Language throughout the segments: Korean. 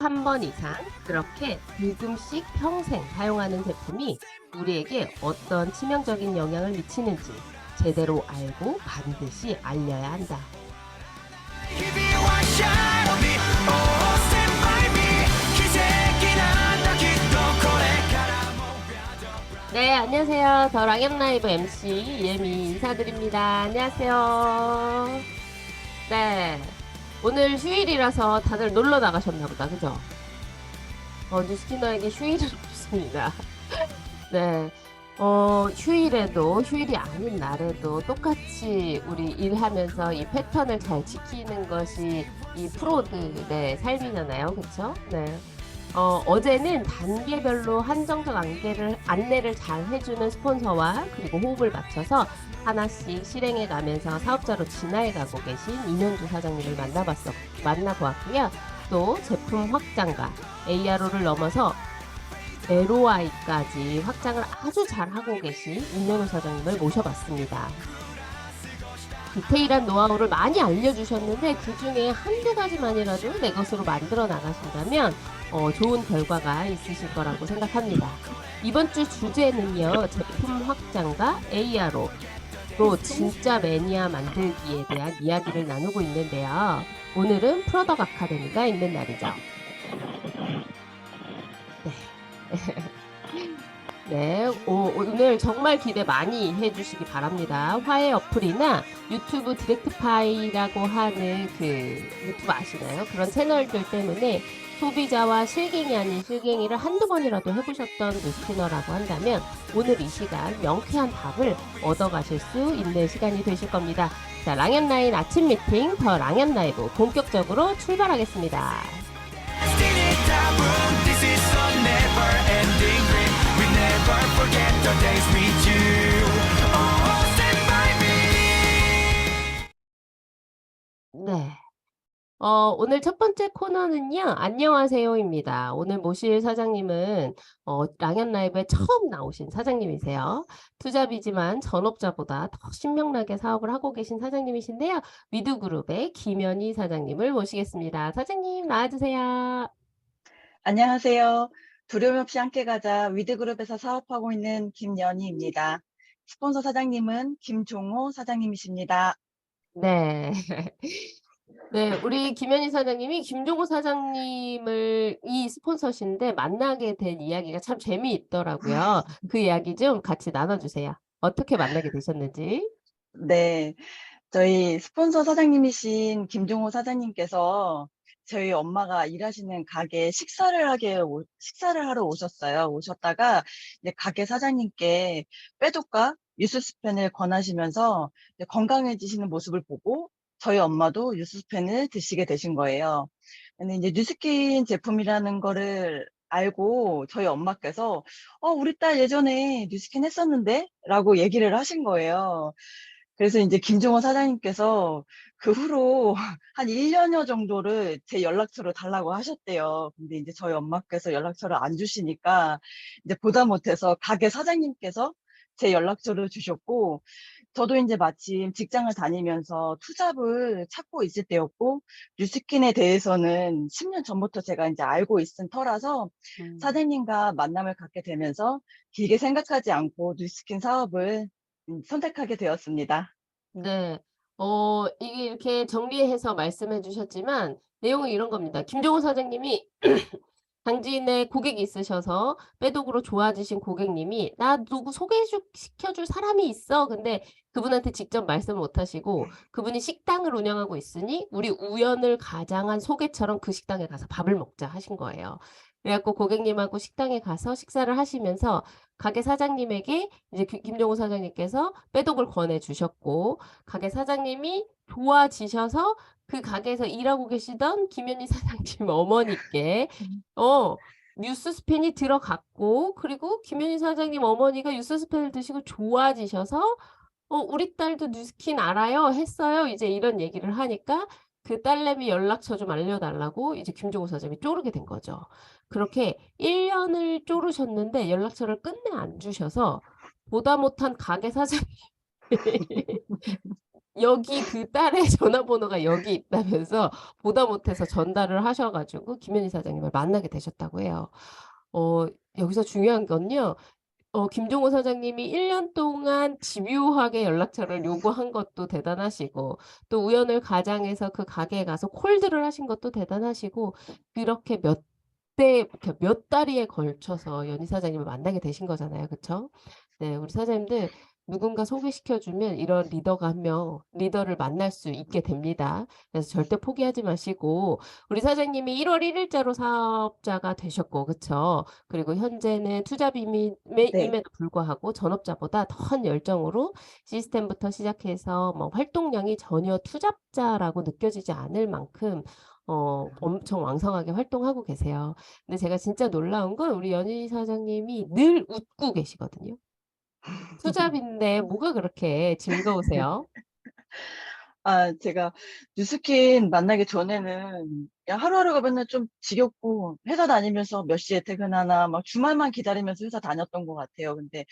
13번 이상 그렇게 조금씩 평생 사용하는 제품이 우리에게 어떤 치명적인 영향을 미치는지 제대로 알고 반드시 알려야 한다. 네, 안녕하세요. 더 랑앤라이브 MC 예미 인사드립니다. 안녕하세요. 네, 오늘 휴일이라서 다들 놀러 나가셨나 보다, 그죠? 뉴스키너에게 휴일은 없습니다. 네, 휴일에도, 휴일이 아닌 날에도 똑같이 우리 일하면서 이 패턴을 잘 지키는 것이 이 프로들의 삶이잖아요. 그쵸? 네. 어제는 단계별로 한정적 안내를 잘 해주는 스폰서와 그리고 호흡을 맞춰서 하나씩 실행해 가면서 사업자로 진화해 가고 계신 이명주 사장님을 만나보았고요. 또 제품 확장과 ARO를 넘어서 ROI까지 확장을 아주 잘 하고 계신 임명우 사장님을 모셔봤습니다. 디테일한 노하우를 많이 알려주셨는데 그 중에 한두 가지만이라도 내 것으로 만들어 나가신다면 좋은 결과가 있으실 거라고 생각합니다. 이번 주 주제는요. 제품 확장과 AR로 진짜 매니아 만들기에 대한 이야기를 나누고 있는데요. 오늘은 프로덕 아카데미가 있는 날이죠. 네, 오늘 정말 기대 많이 해주시기 바랍니다. 화해 어플이나 유튜브 디렉트 파이라고 하는 그 유튜브 아시나요? 그런 채널들 때문에 소비자와 실갱이 아닌 실갱이를 한두 번이라도 해보셨던 뉴스캐너라고 한다면 오늘 이 시간 명쾌한 답을 얻어가실 수 있는 시간이 되실 겁니다. 자, 랑앤라인 아침 미팅 더 랑앤라이브 본격적으로 출발하겠습니다. 네. 오늘 첫 번째 코너는요, 안녕하세요입니다. 오늘 모실 사장님은, 랑앤라이브에 처음 나오신 사장님이세요. 투잡이지만 전업자보다 더 신명나게 사업을 하고 계신 사장님이신데요. 위드그룹의 김연희 사장님을 모시겠습니다. 사장님, 나와주세요. 안녕하세요. 두려움 없이 함께 가자 위드그룹에서 사업하고 있는 김연희입니다. 스폰서 사장님은 김종호 사장님이십니다. 네. 네, 우리 김연희 사장님이 김종호 사장님을 이 스폰서신데 만나게 된 이야기가 참 재미있더라고요. 그 이야기 좀 같이 나눠주세요. 어떻게 만나게 되셨는지. 네, 저희 스폰서 사장님이신 김종호 사장님께서 저희 엄마가 일하시는 가게에 식사를 하러 오셨어요. 오셨다가 이제 가게 사장님께 빼독과 유스스펜을 권하시면서 이제 건강해지시는 모습을 보고 저희 엄마도 유스스펜을 드시게 되신 거예요. 근데 이제 뉴스킨 제품이라는 거를 알고 저희 엄마께서 우리 딸 예전에 뉴스킨 했었는데? 라고 얘기를 하신 거예요. 그래서 이제 김종호 사장님께서 그 후로 한 1년여 정도를 제 연락처를 달라고 하셨대요. 근데 이제 저희 엄마께서 연락처를 안 주시니까 이제 보다 못해서 가게 사장님께서 제 연락처를 주셨고, 저도 이제 마침 직장을 다니면서 투잡을 찾고 있을 때였고, 뉴스킨에 대해서는 10년 전부터 제가 이제 알고 있은 터라서 사장님과 만남을 갖게 되면서 길게 생각하지 않고 뉴스킨 사업을 선택하게 되었습니다. 네. 이게 이렇게 정리해서 말씀해 주셨지만 내용은 이런 겁니다. 김종호 사장님이 당진에 고객이 있으셔서 빼독으로 좋아지신 고객님이 나 누구 시켜줄 사람이 있어. 근데 그분한테 직접 말씀을 못 하시고 그분이 식당을 운영하고 있으니 우리 우연을 가장한 소개처럼 그 식당에 가서 밥을 먹자 하신 거예요. 그래갖고 고객님하고 식당에 가서 식사를 하시면서 가게 사장님에게 이제 김종호 사장님께서 빼독을 권해주셨고 가게 사장님이 좋아지셔서 그 가게에서 일하고 계시던 김현희 사장님 어머니께 뉴스 스팬이 들어갔고 그리고 김현희 사장님 어머니가 뉴스 스팬을 드시고 좋아지셔서 우리 딸도 뉴스킨 알아요 했어요. 이제 이런 얘기를 하니까 그 딸내미 연락처 좀 알려달라고 이제 김종호 사장님이 쪼르게 된 거죠. 그렇게 1년을 쪼르셨는데 연락처를 끝내 안 주셔서 보다 못한 가게 사장님이 여기 그 딸의 전화번호가 여기 있다면서 보다 못해서 전달을 하셔 가지고 김현희 사장님을 만나게 되셨다고 해요. 어 여기서 중요한 건요. 김종호 사장님이 1년 동안 집요하게 연락처를 요구한 것도 대단하시고 또 우연을 가장해서 그 가게에 가서 콜드를 하신 것도 대단하시고 그렇게 몇 달에 걸쳐서 연희 사장님을 만나게 되신 거잖아요. 그쵸? 네. 우리 사장님들 누군가 소개시켜 주면 이런 리더가 한 명 리더를 만날 수 있게 됩니다. 그래서 절대 포기하지 마시고 우리 사장님이 1월 1 일자로 사업자가 되셨고 그쵸? 그리고 현재는 투자 비밀에 네. 임에도 불구하고 전업자보다 더한 열정으로 시스템부터 시작해서 뭐 활동량이 전혀 투잡자라고 느껴지지 않을 만큼 엄청 왕성하게 활동하고 계세요. 근데 제가 진짜 놀라운 건 우리 연희 사장님이 늘 웃고 계시거든요. 투잡인데 뭐가 그렇게 즐거우세요? 제가 뉴스킨 만나기 전에는 그냥 하루하루가 맨날 좀 지겹고 회사 다니면서 몇 시에 퇴근하나 막 주말만 기다리면서 회사 다녔던 것 같아요. 근데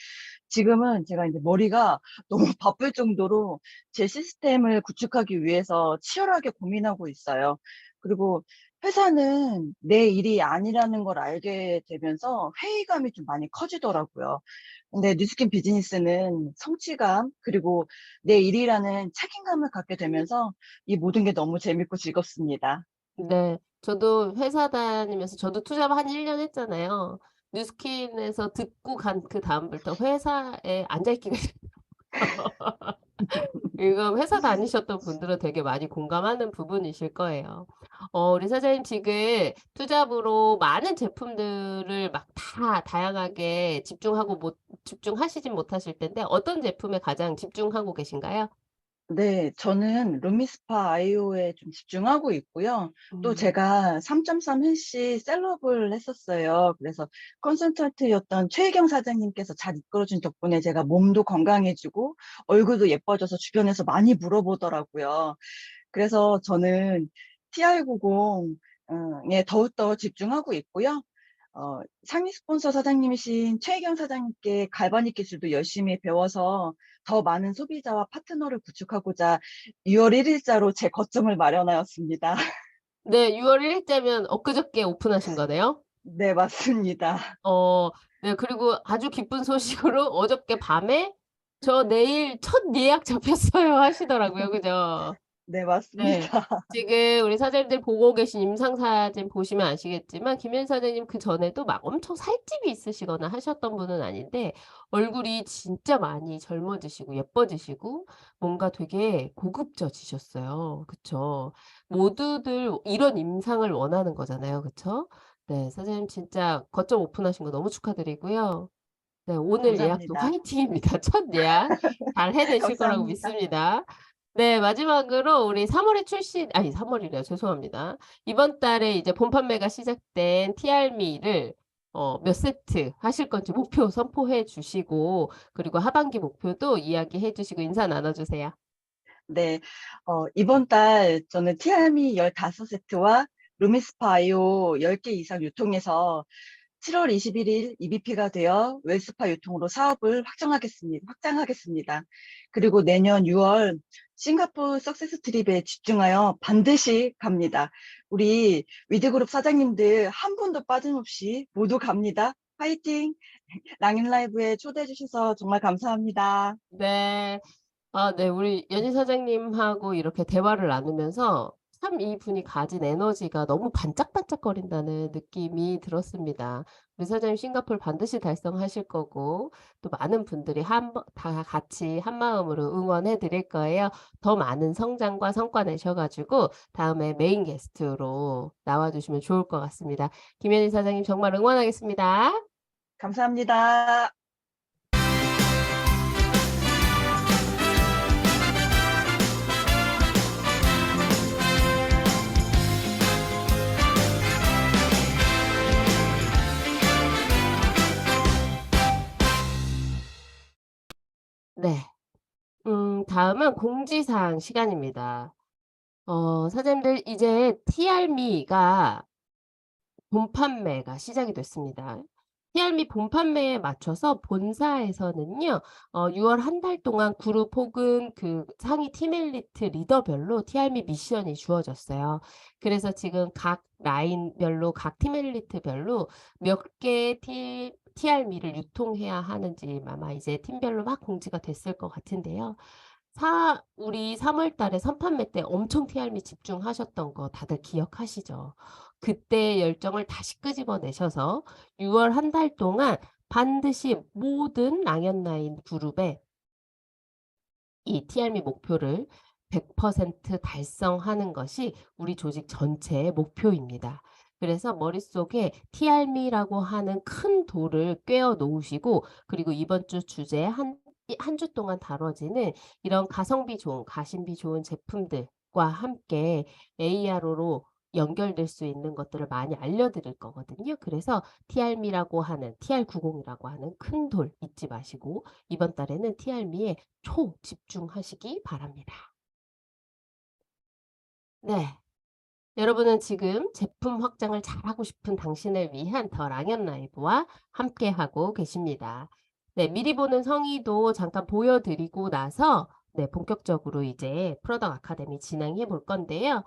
지금은 제가 이제 머리가 너무 바쁠 정도로 제 시스템을 구축하기 위해서 치열하게 고민하고 있어요. 그리고 회사는 내 일이 아니라는 걸 알게 되면서 회의감이 좀 많이 커지더라고요. 근데 뉴스킨 비즈니스는 성취감, 그리고 내 일이라는 책임감을 갖게 되면서 이 모든 게 너무 재밌고 즐겁습니다. 네. 저도 회사 다니면서 저도 투잡 한 1년 했잖아요. 뉴스킨에서 듣고 간 그다음부터 회사에 앉아 있기가 이거 회사 다니셨던 분들은 되게 많이 공감하는 부분이실 거예요. 우리 사장님 지금 투잡으로 많은 제품들을 막 다 다양하게 집중하시진 못하실 텐데 어떤 제품에 가장 집중하고 계신가요? 네. 저는 루미스파 아이오에 좀 집중하고 있고요. 또 음. 제가 3.3 헬시 셀럽을 했었어요. 그래서 컨설턴트였던 최혜경 사장님께서 잘 이끌어 준 덕분에 제가 몸도 건강해지고 얼굴도 예뻐져서 주변에서 많이 물어보더라고요. 그래서 저는 TR90 에 더욱더 집중하고 있고요. 상위 스폰서 사장님이신 최혜경 사장님께 갈바닉 기술도 열심히 배워서 더 많은 소비자와 파트너를 구축하고자 6월 1 일자로 제 거점을 마련하였습니다. 네. 6월 1 일자면 엊그저께 오픈하신 거네요? 네, 맞습니다. 어 네. 그리고 아주 기쁜 소식으로 어저께 밤에 "저 내일 첫 예약 잡혔어요." 하시더라고요. 그죠? 네, 네. 맞습니다. 지금 우리 사장님들 보고 계신 임상 사진 보시면 아시겠지만 김현 사장님 그전에도 막 엄청 살집이 있으시거나 하셨던 분은 아닌데 얼굴이 진짜 많이 젊어지시고 예뻐지시고 뭔가 되게 고급져지셨어요. 그쵸? 모두들 이런 임상을 원하는 거잖아요. 그쵸? 네. 사장님 진짜 거점 오픈하신 거 너무 축하드리고요. 네. 오늘 예약도 감사합니다. 화이팅입니다. 첫 예약 잘 해내실 거라고 감사합니다. 믿습니다. 네. 마지막으로 우리 3 월에 출시 아니 3 월이래요. 죄송합니다. 이번 달에 이제 본 판매가 시작된 티알미를 몇 세트 하실 건지 목표 선포해 주시고 그리고 하반기 목표도 이야기해 주시고 인사 나눠 주세요. 네. 이번 달 저는 티알미 15 세트와 루미스파 아이오 10개 이상 유통해서 7월 21일 EBP가 되어 웰스파 유통으로 사업을 확장하겠습니다. 그리고 내년 6월 싱가포르 석세스 트립에 집중하여 반드시 갑니다. 우리 위드그룹 사장님들 한 분도 빠짐없이 모두 갑니다. 화이팅! 랑인 라이브에 초대해 주셔서 정말 감사합니다. 네. 네. 우리 연희 사장님하고 이렇게 대화를 나누면서 참 이분이 가진 에너지가 너무 반짝반짝거린다는 느낌이 들었습니다. 우리 사장님 싱가포르 반드시 달성하실 거고 또 많은 분들이 다 같이 한마음으로 응원해 드릴 거예요. 더 많은 성장과 성과 내셔 가지고 다음에 메인 게스트로 나와 주시면 좋을 것 같습니다. 김연희 사장님 정말 응원하겠습니다. 감사합니다. 네. 다음은 공지사항 시간입니다. 사장님들 이제 티알미가 본 판매가 시작이 됐습니다. TR미 본 판매에 맞춰서 본사에서는요. 6월 한 달 동안 그룹 혹은 그 상위 팀 엘리트 리더별로 TR미 미션이 주어졌어요. 그래서 지금 각 라인별로 각 팀 엘리트별로 몇 개의 TR미를 유통해야 하는지 아마 이제 팀별로 막 공지가 됐을 것 같은데요. 우리 3월 달에 선판매 때 엄청 TR미 집중하셨던 거 다들 기억하시죠? 그때의 열정을 다시 끄집어내셔서 6월 한 달 동안 반드시 모든 랑연라인 그룹에 이 TR미 목표를 100% 달성하는 것이 우리 조직 전체의 목표입니다. 그래서 머릿속에 TR미라고 하는 큰 돌을 꿰어 놓으시고, 그리고 이번 주 주제 한 주 동안 다뤄지는 이런 가성비 좋은 가심비 좋은 제품들과 함께 AR로 연결될 수 있는 것들을 많이 알려드릴 거거든요. 그래서 TR미라고 하는 TR90이라고 하는 큰 돌 잊지 마시고 이번 달에는 TR미에 초집중하시기 바랍니다. 네. 여러분은 지금 제품 확장을 잘하고 싶은 당신을 위한 더 랑연 라이브와 함께하고 계십니다. 네, 미리 보는 성의도 잠깐 보여드리고 나서 네, 본격적으로 이제 프로덕트 아카데미 진행해 볼 건데요.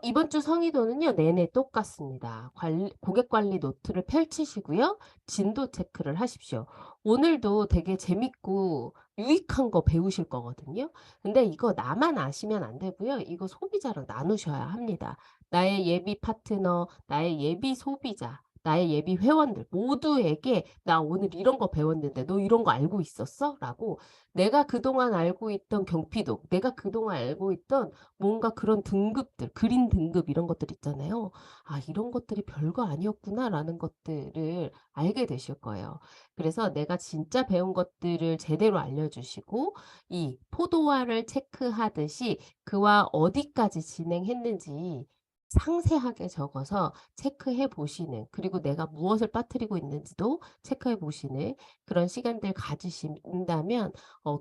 이번 주 성의도는요, 내내 똑같습니다. 고객 관리 노트를 펼치시고요. 진도 체크를 하십시오. 오늘도 되게 재밌고 유익한 거 배우실 거거든요. 근데 이거 나만 아시면 안 되고요. 이거 소비자랑 나누셔야 합니다. 나의 예비 파트너, 나의 예비 소비자, 나의 예비 회원들 모두에게 나 오늘 이런 거 배웠는데 너 이런 거 알고 있었어? 라고 내가 그동안 알고 있던 경피독, 내가 그동안 알고 있던 뭔가 그런 등급들, 그린 등급 이런 것들 있잖아요. '아 이런 것들이 별거 아니었구나.'라는 것들을 알게 되실 거예요. 그래서 내가 진짜 배운 것들을 제대로 알려주시고 이 포도알을 체크하듯이 그와 어디까지 진행했는지 상세하게 적어서 체크해 보시는, 그리고 내가 무엇을 빠뜨리고 있는지도 체크해 보시는 그런 시간들 가지신다면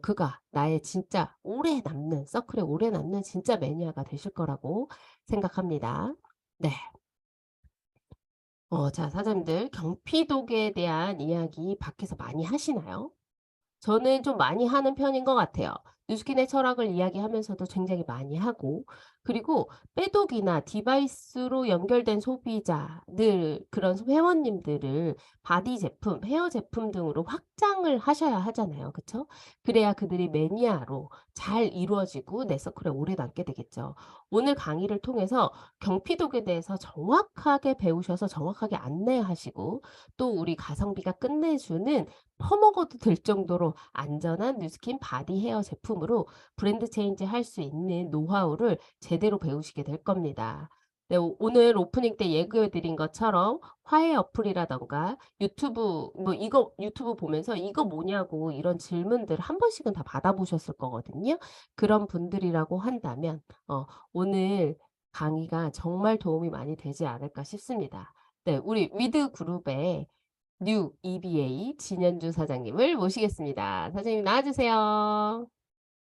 그가 나의 진짜 오래 남는 서클에 오래 남는 진짜 매니아가 되실 거라고 생각합니다. 네. 자 사장님들 경피독에 대한 이야기 밖에서 많이 하시나요? 저는 좀 많이 하는 편인 것 같아요. 뉴스킨의 철학을 이야기하면서도 굉장히 많이 하고, 그리고 빼독이나 디바이스로 연결된 소비자들, 그런 회원님들을 바디 제품, 헤어 제품 등으로 확장을 하셔야 하잖아요. 그쵸? 그래야 그들이 매니아로 잘 이루어지고 내 서클에 오래 남게 되겠죠. 오늘 강의를 통해서 경피독에 대해서 정확하게 배우셔서 정확하게 안내하시고, 또 우리 가성비가 끝내주는 퍼먹어도 될 정도로 안전한 뉴스킨 바디 헤어 제품으로 브랜드 체인지 할 수 있는 노하우를 제대로 배우시게 될 겁니다. 네, 오늘 오프닝 때 예고해 드린 것처럼 화해 어플이라든가 유튜브 뭐 이거 유튜브 보면서 "이거 뭐냐."고 이런 질문들 한 번씩은 다 받아보셨을 거거든요. 그런 분들이라고 한다면 오늘 강의가 정말 도움이 많이 되지 않을까 싶습니다. 네, 우리 위드 그룹의 뉴 EBA 진현주 사장님을 모시겠습니다. 사장님 나와 주세요.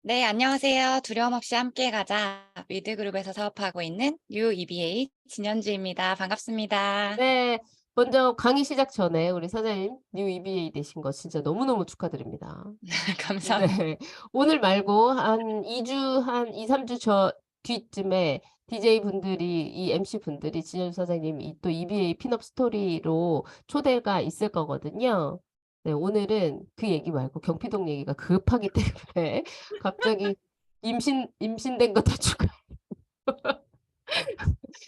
네, 안녕하세요. 두려움 없이 함께 가자. 위드그룹에서 사업하고 있는 뉴 EBA 진현주입니다. 반갑습니다. 네. 먼저 강의 시작 전에 우리 사장님 뉴 EBA 되신 거 진짜 너무너무 축하드립니다. 감사합니다. 네. 오늘 말고 한 2-3주 뒤쯤에 DJ 분들이 이 MC분들이 진현주 사장님 또 EBA 핀업 스토리로 초대가 있을 거거든요. 네. 오늘은 그 얘기 말고 경피동 얘기가 급하기 때문에 갑자기 임신된 거 다 추가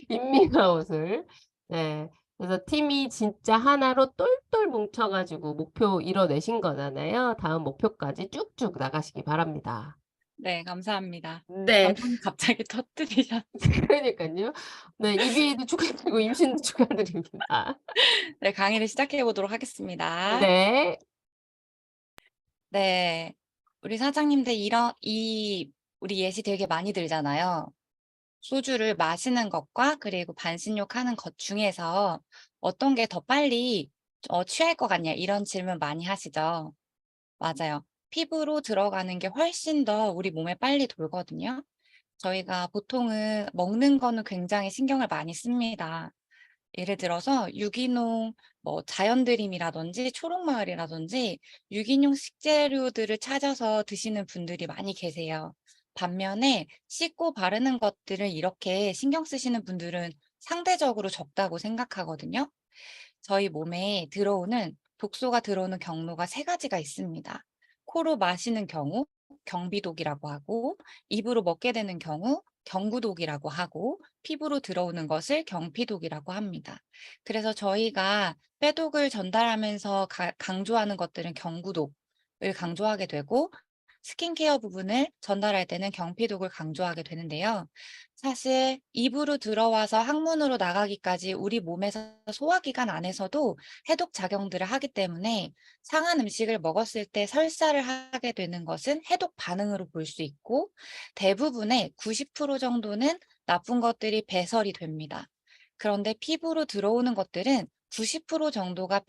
인밍아웃을. 네. 그래서 팀이 진짜 하나로 똘똘 뭉쳐 가지고 목표 이뤄내신 거잖아요. 다음 목표까지 쭉쭉 나가시기 바랍니다. 네, 감사합니다. 네. 감동 갑자기 터뜨리셨 그러니깐요. 네. EBA도 축하드리고 임신도 축하드립니다. 네, 강의를 시작해 보도록 하겠습니다. 네. 네. 우리 사장님들 우리 예시 되게 많이 들잖아요. 소주를 마시는 것과 그리고 반신욕하는 것 중에서 어떤 게 더 빨리 취할 것 같냐 이런 질문 많이 하시죠. 맞아요. 피부로 들어가는 게 훨씬 더 우리 몸에 빨리 돌거든요. 저희가 보통은 먹는 거는 굉장히 신경을 많이 씁니다. 예를 들어서 유기농 자연드림이라든지 초록마을이라든지 유기농 식재료들을 찾아서 드시는 분들이 많이 계세요. 반면에 씻고 바르는 것들을 이렇게 신경 쓰시는 분들은 상대적으로 적다고 생각하거든요. 저희 몸에 독소가 들어오는 경로가 세 가지가 있습니다. 코로 마시는 경우 경비독이라고 하고, 입으로 먹게 되는 경우 경구독이라고 하고, 피부로 들어오는 것을 경피독이라고 합니다. 그래서 저희가 빼독을 전달하면서 강조하는 것들은 경구독을 강조하게 되고, 스킨케어 부분을 전달할 때는 경피독을 강조하게 되는데요. 사실 입으로 들어와서 항문으로 나가기까지 우리 몸에서 소화기관 안에서도 해독 작용들을 하기 때문에 상한 음식을 먹었을 때 설사를 하게 되는 것은 해독 반응으로 볼 수 있고, 대부분의 90% 정도는 나쁜 것들이 배설이 됩니다. 그런데 피부로 들어오는 것들은 90% 정도가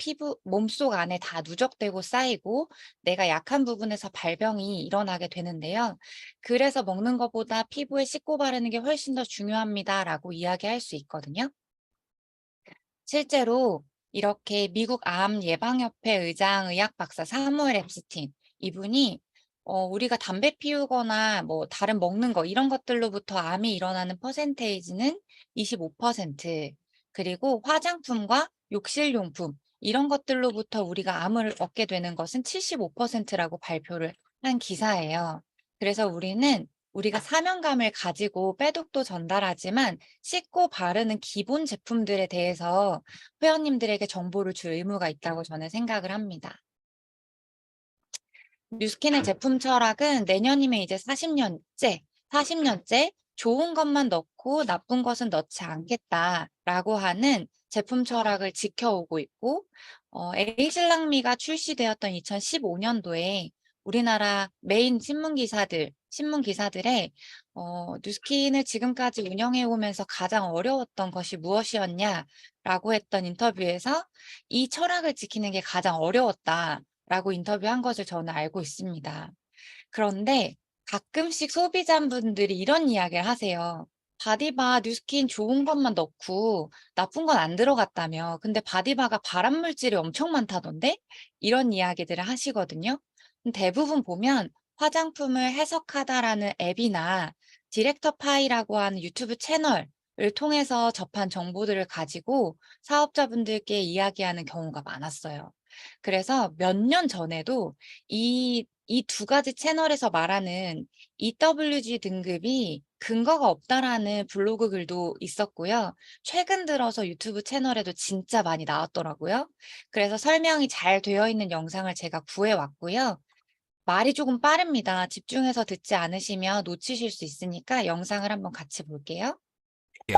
몸속 안에 다 누적되고 쌓이고 내가 약한 부분에서 발병이 일어나게 되는데요. 그래서 먹는 것보다 피부에 씻고 바르는 게 훨씬 더 중요합니다라고 이야기할 수 있거든요. 실제로 이렇게 미국 암 예방협회 의장 의학 박사 사무엘 앱스틴, 이분이 우리가 담배 피우거나 다른 먹는 거 이런 것들로부터 암이 일어나는 퍼센테이지는 25%, 그리고 화장품과 욕실용품 이런 것들로부터 우리가 암을 얻게 되는 것은 75%라고 발표를 한 기사예요. 그래서 우리가 사명감을 가지고 빼독도 전달하지만 씻고 바르는 기본 제품들에 대해서 회원님들에게 정보를 줄 의무가 있다고 저는 생각을 합니다. 뉴스킨의 제품 철학은 내년이면 이제 40년째 좋은 것만 넣고 나쁜 것은 넣지 않겠다라고 하는 제품 철학을 지켜오고 있고, 에이즐랑미가 출시되었던 2015년도에 우리나라 메인 신문기사들의 뉴스킨을 지금까지 운영해 오면서 가장 어려웠던 것이 무엇이었냐라고 했던 인터뷰에서 이 철학을 지키는 게 가장 어려웠다라고 인터뷰한 것을 저는 알고 있습니다. 그런데 가끔씩 소비자분들이 이런 이야기를 하세요. 바디바 뉴스킨 좋은 것만 넣고 나쁜 건 안 들어갔다며. 근데 바디바가 발암물질이 엄청 많다던데? 이런 이야기들을 하시거든요. 대부분 보면 화장품을 해석하다라는 앱이나 디렉터 파이라고 하는 유튜브 채널을 통해서 접한 정보들을 가지고 사업자분들께 이야기하는 경우가 많았어요. 그래서 몇 년 전에도 이 두 가지 채널에서 말하는 EWG 등급이 근거가 없다라는 블로그 글도 있었고요. 최근 들어서 유튜브 채널에도 진짜 많이 나왔더라고요. 그래서 설명이 잘 되어 있는 영상을 제가 구해왔고요. 말이 조금 빠릅니다. 집중해서 듣지 않으시면 놓치실 수 있으니까 영상을 한번 같이 볼게요.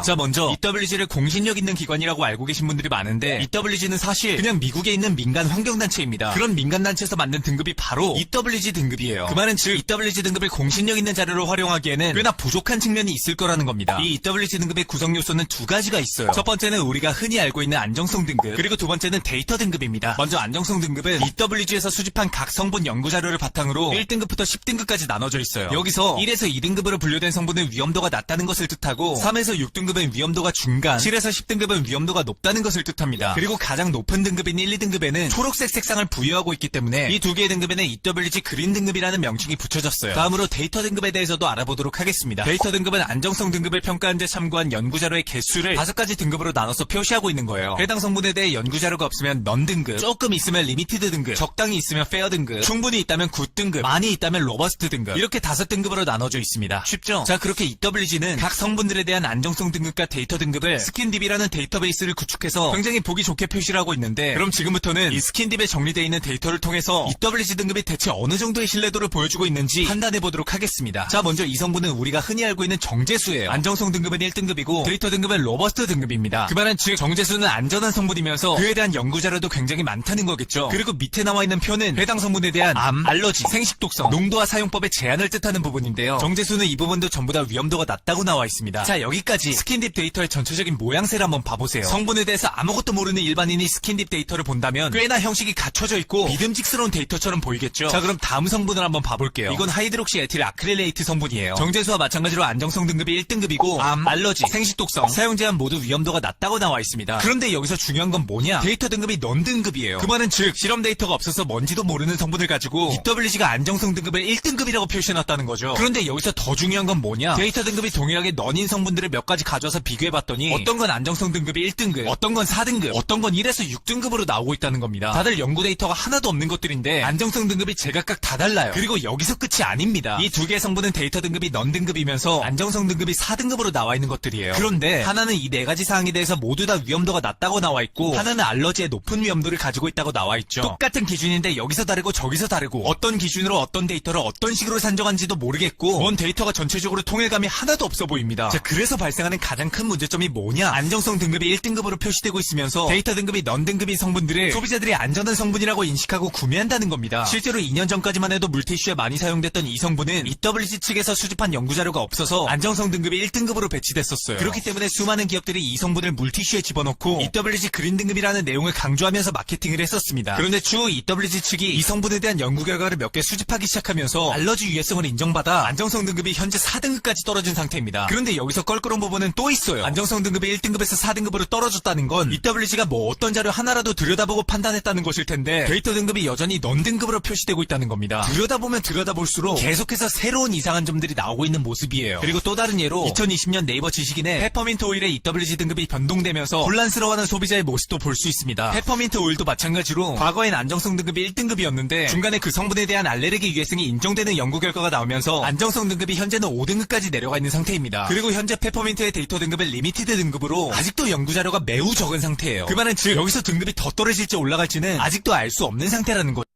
자, 먼저 EWG를 공신력 있는 기관이라고 알고 계신 분들이 많은데 EWG는 사실 그냥 미국에 있는 민간 환경단체입니다. 그런 민간단체에서 만든 등급이 바로 EWG 등급이에요. 그 말은 즉 EWG 등급을 공신력 있는 자료로 활용하기에는 꽤나 부족한 측면이 있을 거라는 겁니다. 이 EWG 등급의 구성 요소는 두 가지가 있어요. 첫 번째는 우리가 흔히 알고 있는 안정성 등급, 그리고 두 번째는 데이터 등급입니다. 먼저 안정성 등급은 EWG에서 수집한 각 성분 연구 자료를 바탕으로 1등급부터 10등급까지 나눠져 있어요. 여기서 1에서 2등급으로 분류된 성분의 위험도가 낮다는 것을 뜻하고 3에서 6등급은 위험도가 중간, 7에서 10등급은 위험도가 높다는 것을 뜻합니다. 그리고 가장 높은 등급인 1, 2등급에는 초록색 색상을 부여하고 있기 때문에 이 두 개의 등급에는 EWG 그린 등급이라는 명칭이 붙여졌어요. 다음으로 데이터 등급에 대해서도 알아보도록 하겠습니다. 데이터 등급은 안정성 등급을 평가한 데 참고한 연구자료의 개수를 5가지 등급으로 나눠서 표시하고 있는 거예요. 해당 성분에 대해 연구자료가 없으면 넌 등급, 조금 있으면 리미티드 등급, 적당히 있으면 페어 등급, 충분히 있다면 굿 등급, 많이 있다면 로버스트 등급, 이렇게 5등급으로 나눠져 있습니다. 쉽죠? 자, 그렇게 EWG는 각 성분들에 대한 안정성 등급과 데이터 등급을 스킨딥이라는 데이터베이스를 구축해서 굉장히 보기 좋게 표시를 하고 있는데, 그럼 지금부터는 이 스킨딥에 정리되어 있는 데이터를 통해서 EWG 등급이 대체 어느 정도의 신뢰도를 보여주고 있는지 판단해 보도록 하겠습니다. 자, 먼저 이 성분은 우리가 흔히 알고 있는 정제수예요. 안정성 등급은 1등급이고 데이터 등급은 로버스트 등급입니다. 그 말은 즉 정제수는 안전한 성분이면서 그에 대한 연구자료도 굉장히 많다는 거겠죠. 그리고 밑에 나와 있는 표는 해당 성분에 대한 암, 알러지, 생식독성, 농도와 사용법의 제한을 뜻하는 부분인데요. 정제수는 이 부분도 전부 다 위험도가 낮다고 나와 있습니다. 자, 여기까지 스킨딥 데이터의 전체적인 모양새를 한번 봐보세요. 성분에 대해서 아무것도 모르는 일반인이 스킨딥 데이터를 본다면 꽤나 형식이 갖춰져 있고 믿음직스러운 데이터처럼 보이겠죠. 자, 그럼 다음 성분을 한번 봐볼게요. 이건 하이드록시 에틸 아크릴레이트 성분이에요. 정제수와 마찬가지로 안정성 등급이 1등급이고 암, 알러지, 생식독성, 사용제한 모두 위험도가 낮다고 나와 있습니다. 그런데 여기서 중요한 건 뭐냐? 데이터 등급이 넌 등급이에요. 그 말은 즉 실험 데이터가 없어서 뭔지도 모르는 성분을 가지고 EWG가 안정성 등급을 1등급이라고 표시해놨다는 거죠. 그런데 여기서 더 중요한 건 뭐냐? 데이터 등급이 동일하게 넌인 성분들을 몇 가지 가져와서 비교해봤더니 어떤 건 안정성 등급이 1등급, 어떤 건 4등급, 어떤 건 1에서 6등급으로 나오고 있다는 겁니다. 다들 연구 데이터가 하나도 없는 것들인데 안정성 등급이 제각각 다 달라요. 그리고 여기서 끝이 아닙니다. 이 두 개의 성분은 데이터 등급이 넌 등급이면서 안정성 등급이 4등급으로 나와 있는 것들이에요. 그런데 하나는 이 네 가지 사항에 대해서 모두 다 위험도가 낮다고 나와 있고 하나는 알러지의 높은 위험도를 가지고 있다고 나와 있죠. 똑같은 기준인데 여기서 다르고 저기서 다르고 어떤 기준으로 어떤 데이터를 어떤 식으로 산정한지도 모르겠고 뭔 데이터가 전체적으로 통일감이 하나도 없어 보입니다. 자, 그래서 발생하는 가장 큰 문제점이 뭐냐? 안정성 등급이 1등급으로 표시되고 있으면서 데이터 등급이 넌 등급인 성분들을 소비자들이 안전한 성분이라고 인식하고 구매한다는 겁니다. 실제로 2년 전까지만 해도 물티슈에 많이 사용됐던 이 성분은 EWG 측에서 수집한 연구자료가 없어서 안정성 등급이 1등급으로 배치됐었어요. 그렇기 때문에 수많은 기업들이 이 성분을 물티슈에 집어넣고 EWG 그린 등급이라는 내용을 강조하면서 마케팅을 했었습니다. 그런데 추후 EWG 측이 이 성분에 대한 연구 결과를 몇 개 수집하기 시작하면서 알러지 유해성을 인정받아 안정성 등급이 현재 4등급까지 떨어진 상태입니다. 그런데 여기서 껄끄러운 부분은 또 있어요. 안정성 등급이 1등급에서 4등급으로 떨어졌다는 건 EWG가 뭐 어떤 자료 하나라도 들여다보고 판단했다는 것일 텐데 데이터 등급이 여전히 넌 등급으로 표시되고 있다는 겁니다. 들여다보면 들여다볼수록 계속해서 새로운 이상한 점들이 나오고 있는 모습이에요. 그리고 또 다른 예로 2020년 네이버 지식인에 페퍼민트 오일의 EWG 등급이 변동되면서 혼란스러워하는 소비자의 모습도 볼 수 있습니다. 페퍼민트 오일도 마찬가지로 과거엔 안정성 등급이 1등급이었는데 중간에 그 성분에 대한 알레르기 유해성이 인정되는 연구 결과가 나오면서 안정성 등급이 현재는 5등급까지 내려가 있는 상태입니다. 그리고 현재 페퍼민트의 데이터 등급은 리미티드 등급으로 아직도 연구자료가 매우 적은 상태예요. 그 말은 즉 여기서 등급이 더 떨어질지 올라갈지는 아직도 알 수 없는 상태라는 거죠.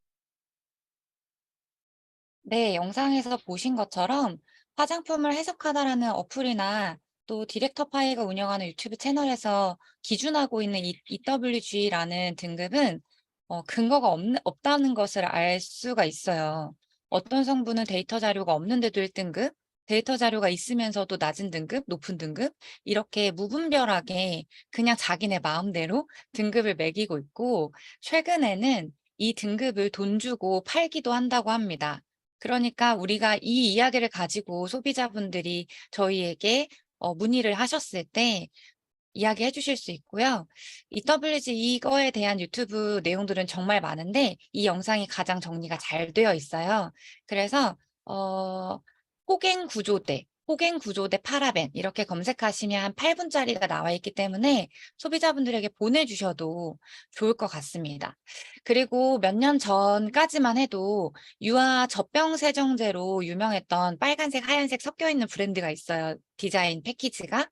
네, 영상에서 보신 것처럼 화장품을 해석하다라는 어플이나 또 디렉터 파이가 운영하는 유튜브 채널에서 기준하고 있는 이 EWG라는 등급은 근거가 없다는 것을 알 수가 있어요. 어떤 성분은 데이터 자료가 없는데도 1등급, 데이터 자료가 있으면서도 낮은 등급, 높은 등급 이렇게 무분별하게 그냥 자기네 마음대로 등급을 매기고 있고 최근에는 이 등급을 돈 주고 팔기도 한다고 합니다. 그러니까 우리가 이 이야기를 가지고 소비자분들이 저희에게 문의를 하셨을 때 이야기해 주실 수 있고요. EWG 이거에 대한 유튜브 내용들은 정말 많은데 이 영상이 가장 정리가 잘 되어 있어요. 그래서 호갱 구조대 파라벤 이렇게 검색하시면 한 8분짜리가 나와 있기 때문에 소비자분들에게 보내주셔도 좋을 것 같습니다. 그리고 몇 년 전까지만 해도 유아 젖병 세정제로 유명했던 빨간색, 하얀색 섞여 있는 브랜드가 있어요. 디자인 패키지가.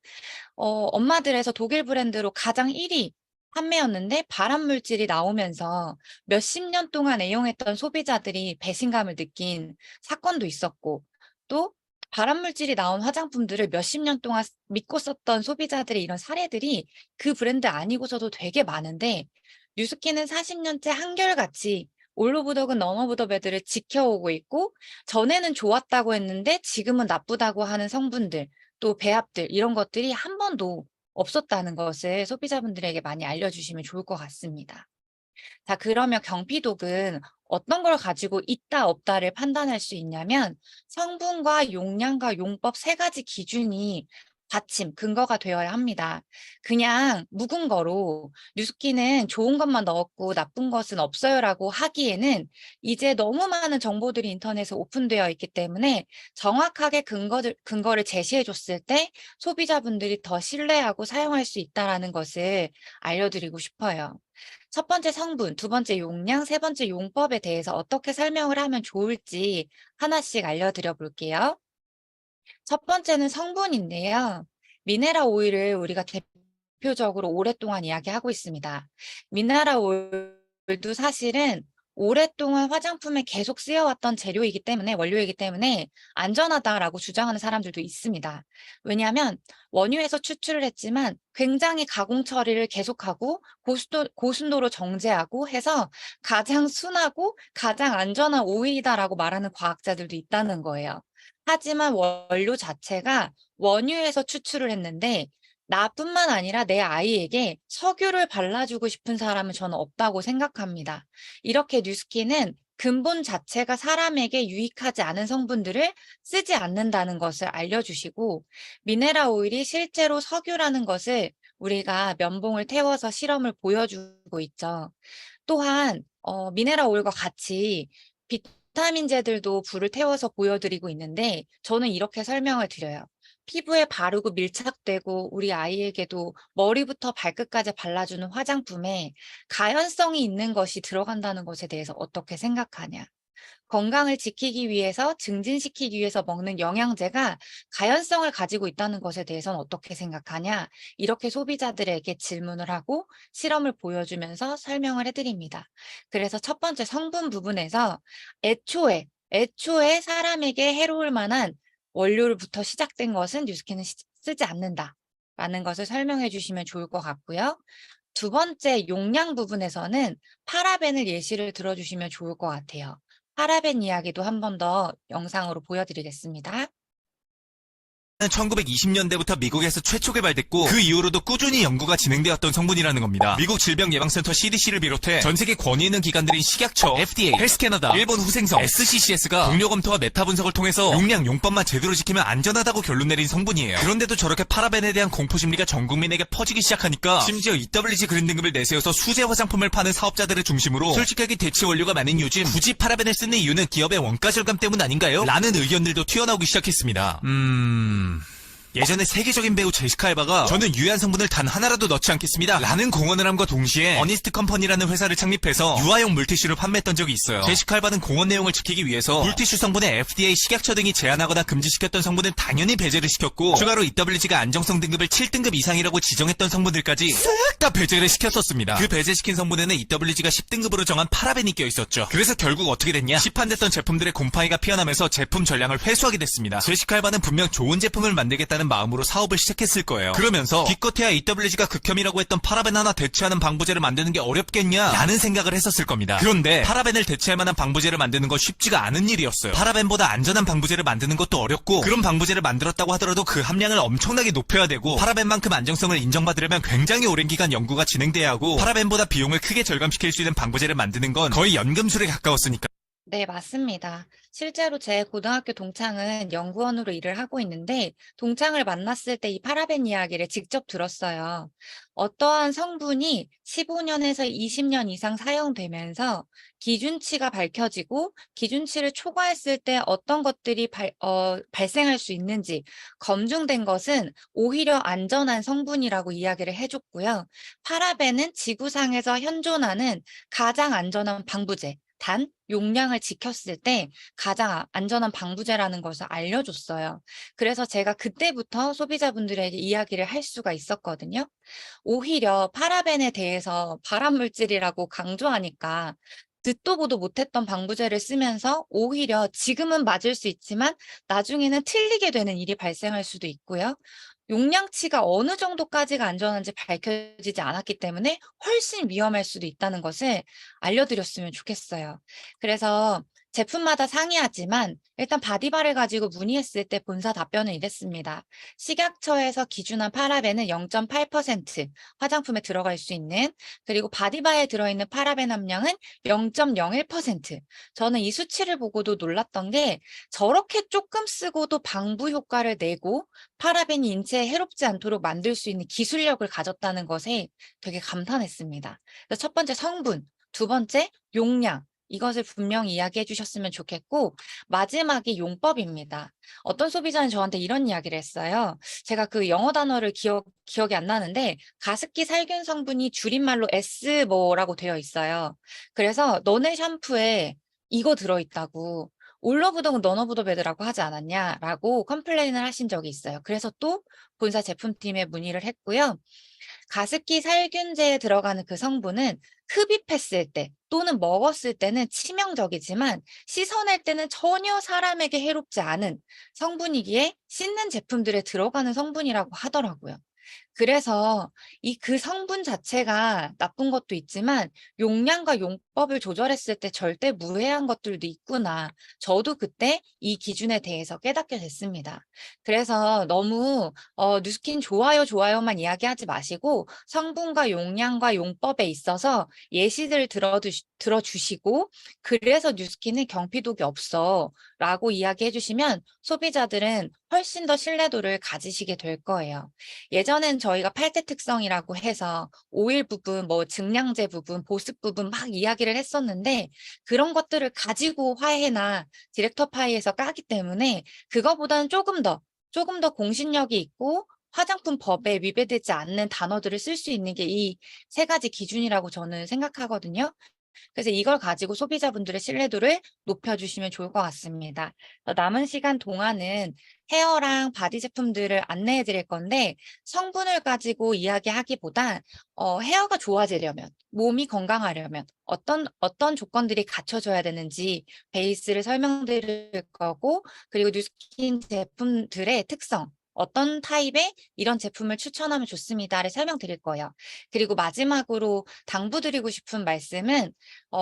엄마들에서 독일 브랜드로 가장 1위 판매였는데 발암물질이 나오면서 몇십 년 동안 애용했던 소비자들이 배신감을 느낀 사건도 있었고 또 발암물질이 나온 화장품들을 몇십 년 동안 믿고 썼던 소비자들의 이런 사례들이 그 브랜드 아니고서도 되게 많은데 뉴스키는 40년째 한결같이 올 오브 더 건, 넌 오브 더 배드를 지켜오고 있고 전에는 좋았다고 했는데 지금은 나쁘다고 하는 성분들 또 배합들 이런 것들이 한 번도 없었다는 것을 소비자분들에게 많이 알려주시면 좋을 것 같습니다. 자, 그러면 경피독은 어떤 걸 가지고 있다 없다를 판단할 수 있냐면 성분과 용량과 용법 세 가지 기준이 받침, 근거가 되어야 합니다. 그냥 묵은 거로 뉴스키는 좋은 것만 넣었고 나쁜 것은 없어요라고 하기에는 이제 너무 많은 정보들이 인터넷에 오픈되어 있기 때문에 정확하게 근거를 제시해 줬을 때 소비자분들이 더 신뢰하고 사용할 수 있다는 것을 알려드리고 싶어요. 첫 번째 성분, 두 번째 용량, 세 번째 용법에 대해서 어떻게 설명을 하면 좋을지 하나씩 알려드려 볼게요. 첫 번째는 성분인데요. 미네랄 오일을 우리가 대표적으로 오랫동안 이야기하고 있습니다. 미네랄 오일도 사실은 오랫동안 화장품에 계속 쓰여왔던 재료이기 때문에 원료이기 때문에 안전하다라고 주장하는 사람들도 있습니다. 왜냐하면 원유에서 추출을 했지만 굉장히 가공 처리를 계속하고 고순도로 정제하고 해서 가장 순하고 가장 안전한 오일이다라고 말하는 과학자들도 있다는 거예요. 하지만 원료 자체가 원유에서 추출을 했는데 나뿐만 아니라 내 아이에게 석유를 발라주고 싶은 사람은 저는 없다고 생각합니다. 이렇게 뉴스킨은 근본 자체가 사람에게 유익하지 않은 성분들을 쓰지 않는다는 것을 알려주시고, 미네랄 오일이 실제로 석유라는 것을 우리가 면봉을 태워서 실험을 보여주고 있죠. 또한 미네랄 오일과 같이 비타민제들도 불을 태워서 보여드리고 있는데, 저는 이렇게 설명을 드려요. 피부에 바르고 밀착되고 우리 아이에게도 머리부터 발끝까지 발라주는 화장품에 가연성이 있는 것이 들어간다는 것에 대해서 어떻게 생각하냐? 건강을 지키기 위해서, 증진시키기 위해서 먹는 영양제가 가연성을 가지고 있다는 것에 대해서는 어떻게 생각하냐? 이렇게 소비자들에게 질문을 하고 실험을 보여주면서 설명을 해드립니다. 그래서 첫 번째 성분 부분에서 애초에 사람에게 해로울 만한 원료로부터 시작된 것은 뉴스킨은 쓰지 않는다라는 것을 설명해 주시면 좋을 것 같고요. 두 번째 용량 부분에서는 파라벤을 예시를 들어주시면 좋을 것 같아요. 파라벤 이야기도 한 번 더 영상으로 보여드리겠습니다. 1920년대부터 미국에서 최초 개발됐고 그 이후로도 꾸준히 연구가 진행되었던 성분이라는 겁니다. 미국 질병예방센터 CDC를 비롯해 전세계 권위 있는 기관들인 식약처, FDA, 헬스캐나다, 일본 후생성, SCCS가 동료 검토와 메타 분석을 통해서 용량, 용법만 제대로 지키면 안전하다고 결론 내린 성분이에요. 그런데도 저렇게 파라벤에 대한 공포심리가 전 국민에게 퍼지기 시작하니까 심지어 EWG 그린 등급을 내세워서 수제 화장품을 파는 사업자들을 중심으로 솔직하게 대체 원료가 많은 요즘 굳이 파라벤을 쓰는 이유는 기업의 원가 절감 때문 아닌가요? 라는 의견들도 튀어나오기 시작했습니다. 예전에 세계적인 배우 제시카 알바가 저는 유해한 성분을 단 하나라도 넣지 않겠습니다 라는 공언을 함과 동시에 어니스트 컴퍼니라는 회사를 창립해서 유아용 물티슈를 판매했던 적이 있어요. 제시카 알바는 공언 내용을 지키기 위해서 물티슈 성분에 FDA, 식약처 등이 제한하거나 금지시켰던 성분은 당연히 배제를 시켰고 추가로 EWG가 안정성 등급을 7등급 이상이라고 지정했던 성분들까지 싹 다 배제를 시켰었습니다. 그 배제시킨 성분에는 EWG가 10등급으로 정한 파라벤이 껴있었죠. 그래서 결국 어떻게 됐냐? 시판됐던 제품들의 곰팡이가 피어나면서 제품 전량을 회수하게 됐습니다. 제시카 알바는 분명 좋은 제품을 만들겠다는 마음으로 사업을 시작했을 거예요. 그러면서 기껏해야 EWG가 극혐이라고 했던 파라벤 하나 대체하는 방부제를 만드는 게 어렵겠냐? 라는 생각을 했었을 겁니다. 그런데 파라벤을 대체할 만한 방부제를 만드는 건 쉽지가 않은 일이었어요. 파라벤보다 안전한 방부제를 만드는 것도 어렵고 그런 방부제를 만들었다고 하더라도 그 함량을 엄청나게 높여야 되고 파라벤만큼 안정성을 인정받으려면 굉장히 오랜 기간 연구가 진행돼야 하고 파라벤보다 비용을 크게 절감시킬 수 있는 방부제를 만드는 건 거의 연금술에 가까웠으니까. 네, 맞습니다. 실제로 제 고등학교 동창은 연구원으로 일을 하고 있는데 동창을 만났을 때 이 파라벤 이야기를 직접 들었어요. 어떠한 성분이 15년에서 20년 이상 사용되면서 기준치가 밝혀지고 기준치를 초과했을 때 어떤 것들이 발생할 수 있는지 검증된 것은 오히려 안전한 성분이라고 이야기를 해줬고요. 파라벤은 지구상에서 현존하는 가장 안전한 방부제, 단 용량을 지켰을 때 가장 안전한 방부제라는 것을 알려줬어요. 그래서 제가 그때부터 소비자분들에게 이야기를 할 수가 있었거든요. 오히려 파라벤에 대해서 발암물질이라고 강조하니까 듣도 보도 못했던 방부제를 쓰면서 오히려 지금은 맞을 수 있지만 나중에는 틀리게 되는 일이 발생할 수도 있고요. 용량치가 어느 정도까지가 안전한지 밝혀지지 않았기 때문에 훨씬 위험할 수도 있다는 것을 알려드렸으면 좋겠어요. 그래서 제품마다 상이하지만 일단 바디바를 가지고 문의했을 때 본사 답변은 이랬습니다. 식약처에서 기준한 파라벤은 0.8% 화장품에 들어갈 수 있는, 그리고 바디바에 들어있는 파라벤 함량은 0.01%. 저는 이 수치를 보고도 놀랐던 게 저렇게 조금 쓰고도 방부 효과를 내고 파라벤이 인체에 해롭지 않도록 만들 수 있는 기술력을 가졌다는 것에 되게 감탄했습니다. 그래서 첫 번째 성분, 두 번째 용량, 이것을 분명히 이야기해 주셨으면 좋겠고, 마지막이 용법입니다. 어떤 소비자는 저한테 이런 이야기를 했어요. 제가 그 영어 단어를 기억이 안 나는데 가습기 살균 성분이 줄임말로 S 뭐라고 되어 있어요. 그래서 너네 샴푸에 이거 들어있다고, 올 오브 더 넌 오브 더 배드라고 하지 않았냐라고 컴플레인을 하신 적이 있어요. 그래서 또 본사 제품팀에 문의를 했고요. 가습기 살균제에 들어가는 그 성분은 흡입했을 때 또는 먹었을 때는 치명적이지만 씻어낼 때는 전혀 사람에게 해롭지 않은 성분이기에 씻는 제품들에 들어가는 성분이라고 하더라고요. 그래서 그 성분 자체가 나쁜 것도 있지만 용량과 용법을 조절했을 때 절대 무해한 것들도 있구나. 저도 그때 이 기준에 대해서 깨닫게 됐습니다. 그래서 너무 뉴스킨 좋아요, 좋아요만 이야기하지 마시고 성분과 용량과 용법에 있어서 예시들 들어주시고 그래서 뉴스킨은 경피독이 없어 라고 이야기해 주시면 소비자들은 훨씬 더 신뢰도를 가지시게 될 거예요. 예전엔 저희가 8대 특성이라고 해서 오일 부분, 뭐 증량제 부분, 보습 부분 막 이야기를 했었는데 그런 것들을 가지고 화해나 디렉터 파이에서 까기 때문에 그거보다는 조금 더 공신력이 있고 화장품 법에 위배되지 않는 단어들을 쓸 수 있는 게 이 세 가지 기준이라고 저는 생각하거든요. 그래서 이걸 가지고 소비자분들의 신뢰도를 높여주시면 좋을 것 같습니다. 남은 시간 동안은 헤어랑 바디 제품들을 안내해 드릴 건데 성분을 가지고 이야기하기보다 헤어가 좋아지려면, 몸이 건강하려면 어떤 조건들이 갖춰져야 되는지 베이스를 설명드릴 거고 그리고 뉴스킨 제품들의 특성, 어떤 타입의 이런 제품을 추천하면 좋습니다를 설명드릴 거예요. 그리고 마지막으로 당부드리고 싶은 말씀은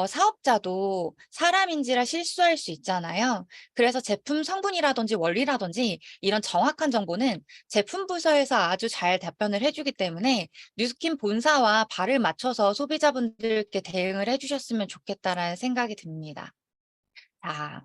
사업자도 사람인지라 실수할 수 있잖아요. 그래서 제품 성분이라든지 원리라든지 이런 정확한 정보는 제품 부서에서 아주 잘 답변을 해주기 때문에 뉴스킨 본사와 발을 맞춰서 소비자분들께 대응을 해주셨으면 좋겠다라는 생각이 듭니다. 자,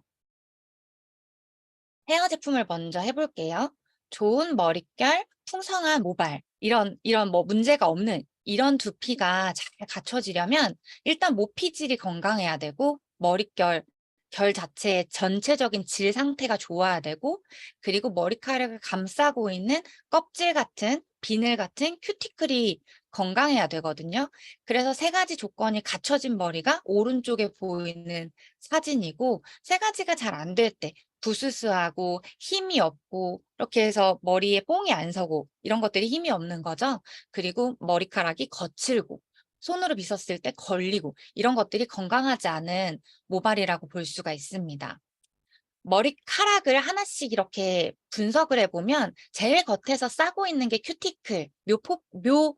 헤어 제품을 먼저 해볼게요. 좋은 머릿결, 풍성한 모발, 이런 뭐 문제가 없는 이런 두피가 잘 갖춰지려면 일단 모피질이 건강해야 되고 머릿결 결 자체의 전체적인 질 상태가 좋아야 되고 그리고 머리카락을 감싸고 있는 껍질 같은 비늘 같은 큐티클이 건강해야 되거든요. 그래서 세 가지 조건이 갖춰진 머리가 오른쪽에 보이는 사진이고 세 가지가 잘 안 될 때 부스스하고 힘이 없고 이렇게 해서 머리에 뽕이 안 서고 이런 것들이 힘이 없는 거죠. 그리고 머리카락이 거칠고 손으로 빗었을 때 걸리고 이런 것들이 건강하지 않은 모발이라고 볼 수가 있습니다. 머리카락을 하나씩 이렇게 분석을 해보면 제일 겉에서 싸고 있는 게 큐티클, 묘표피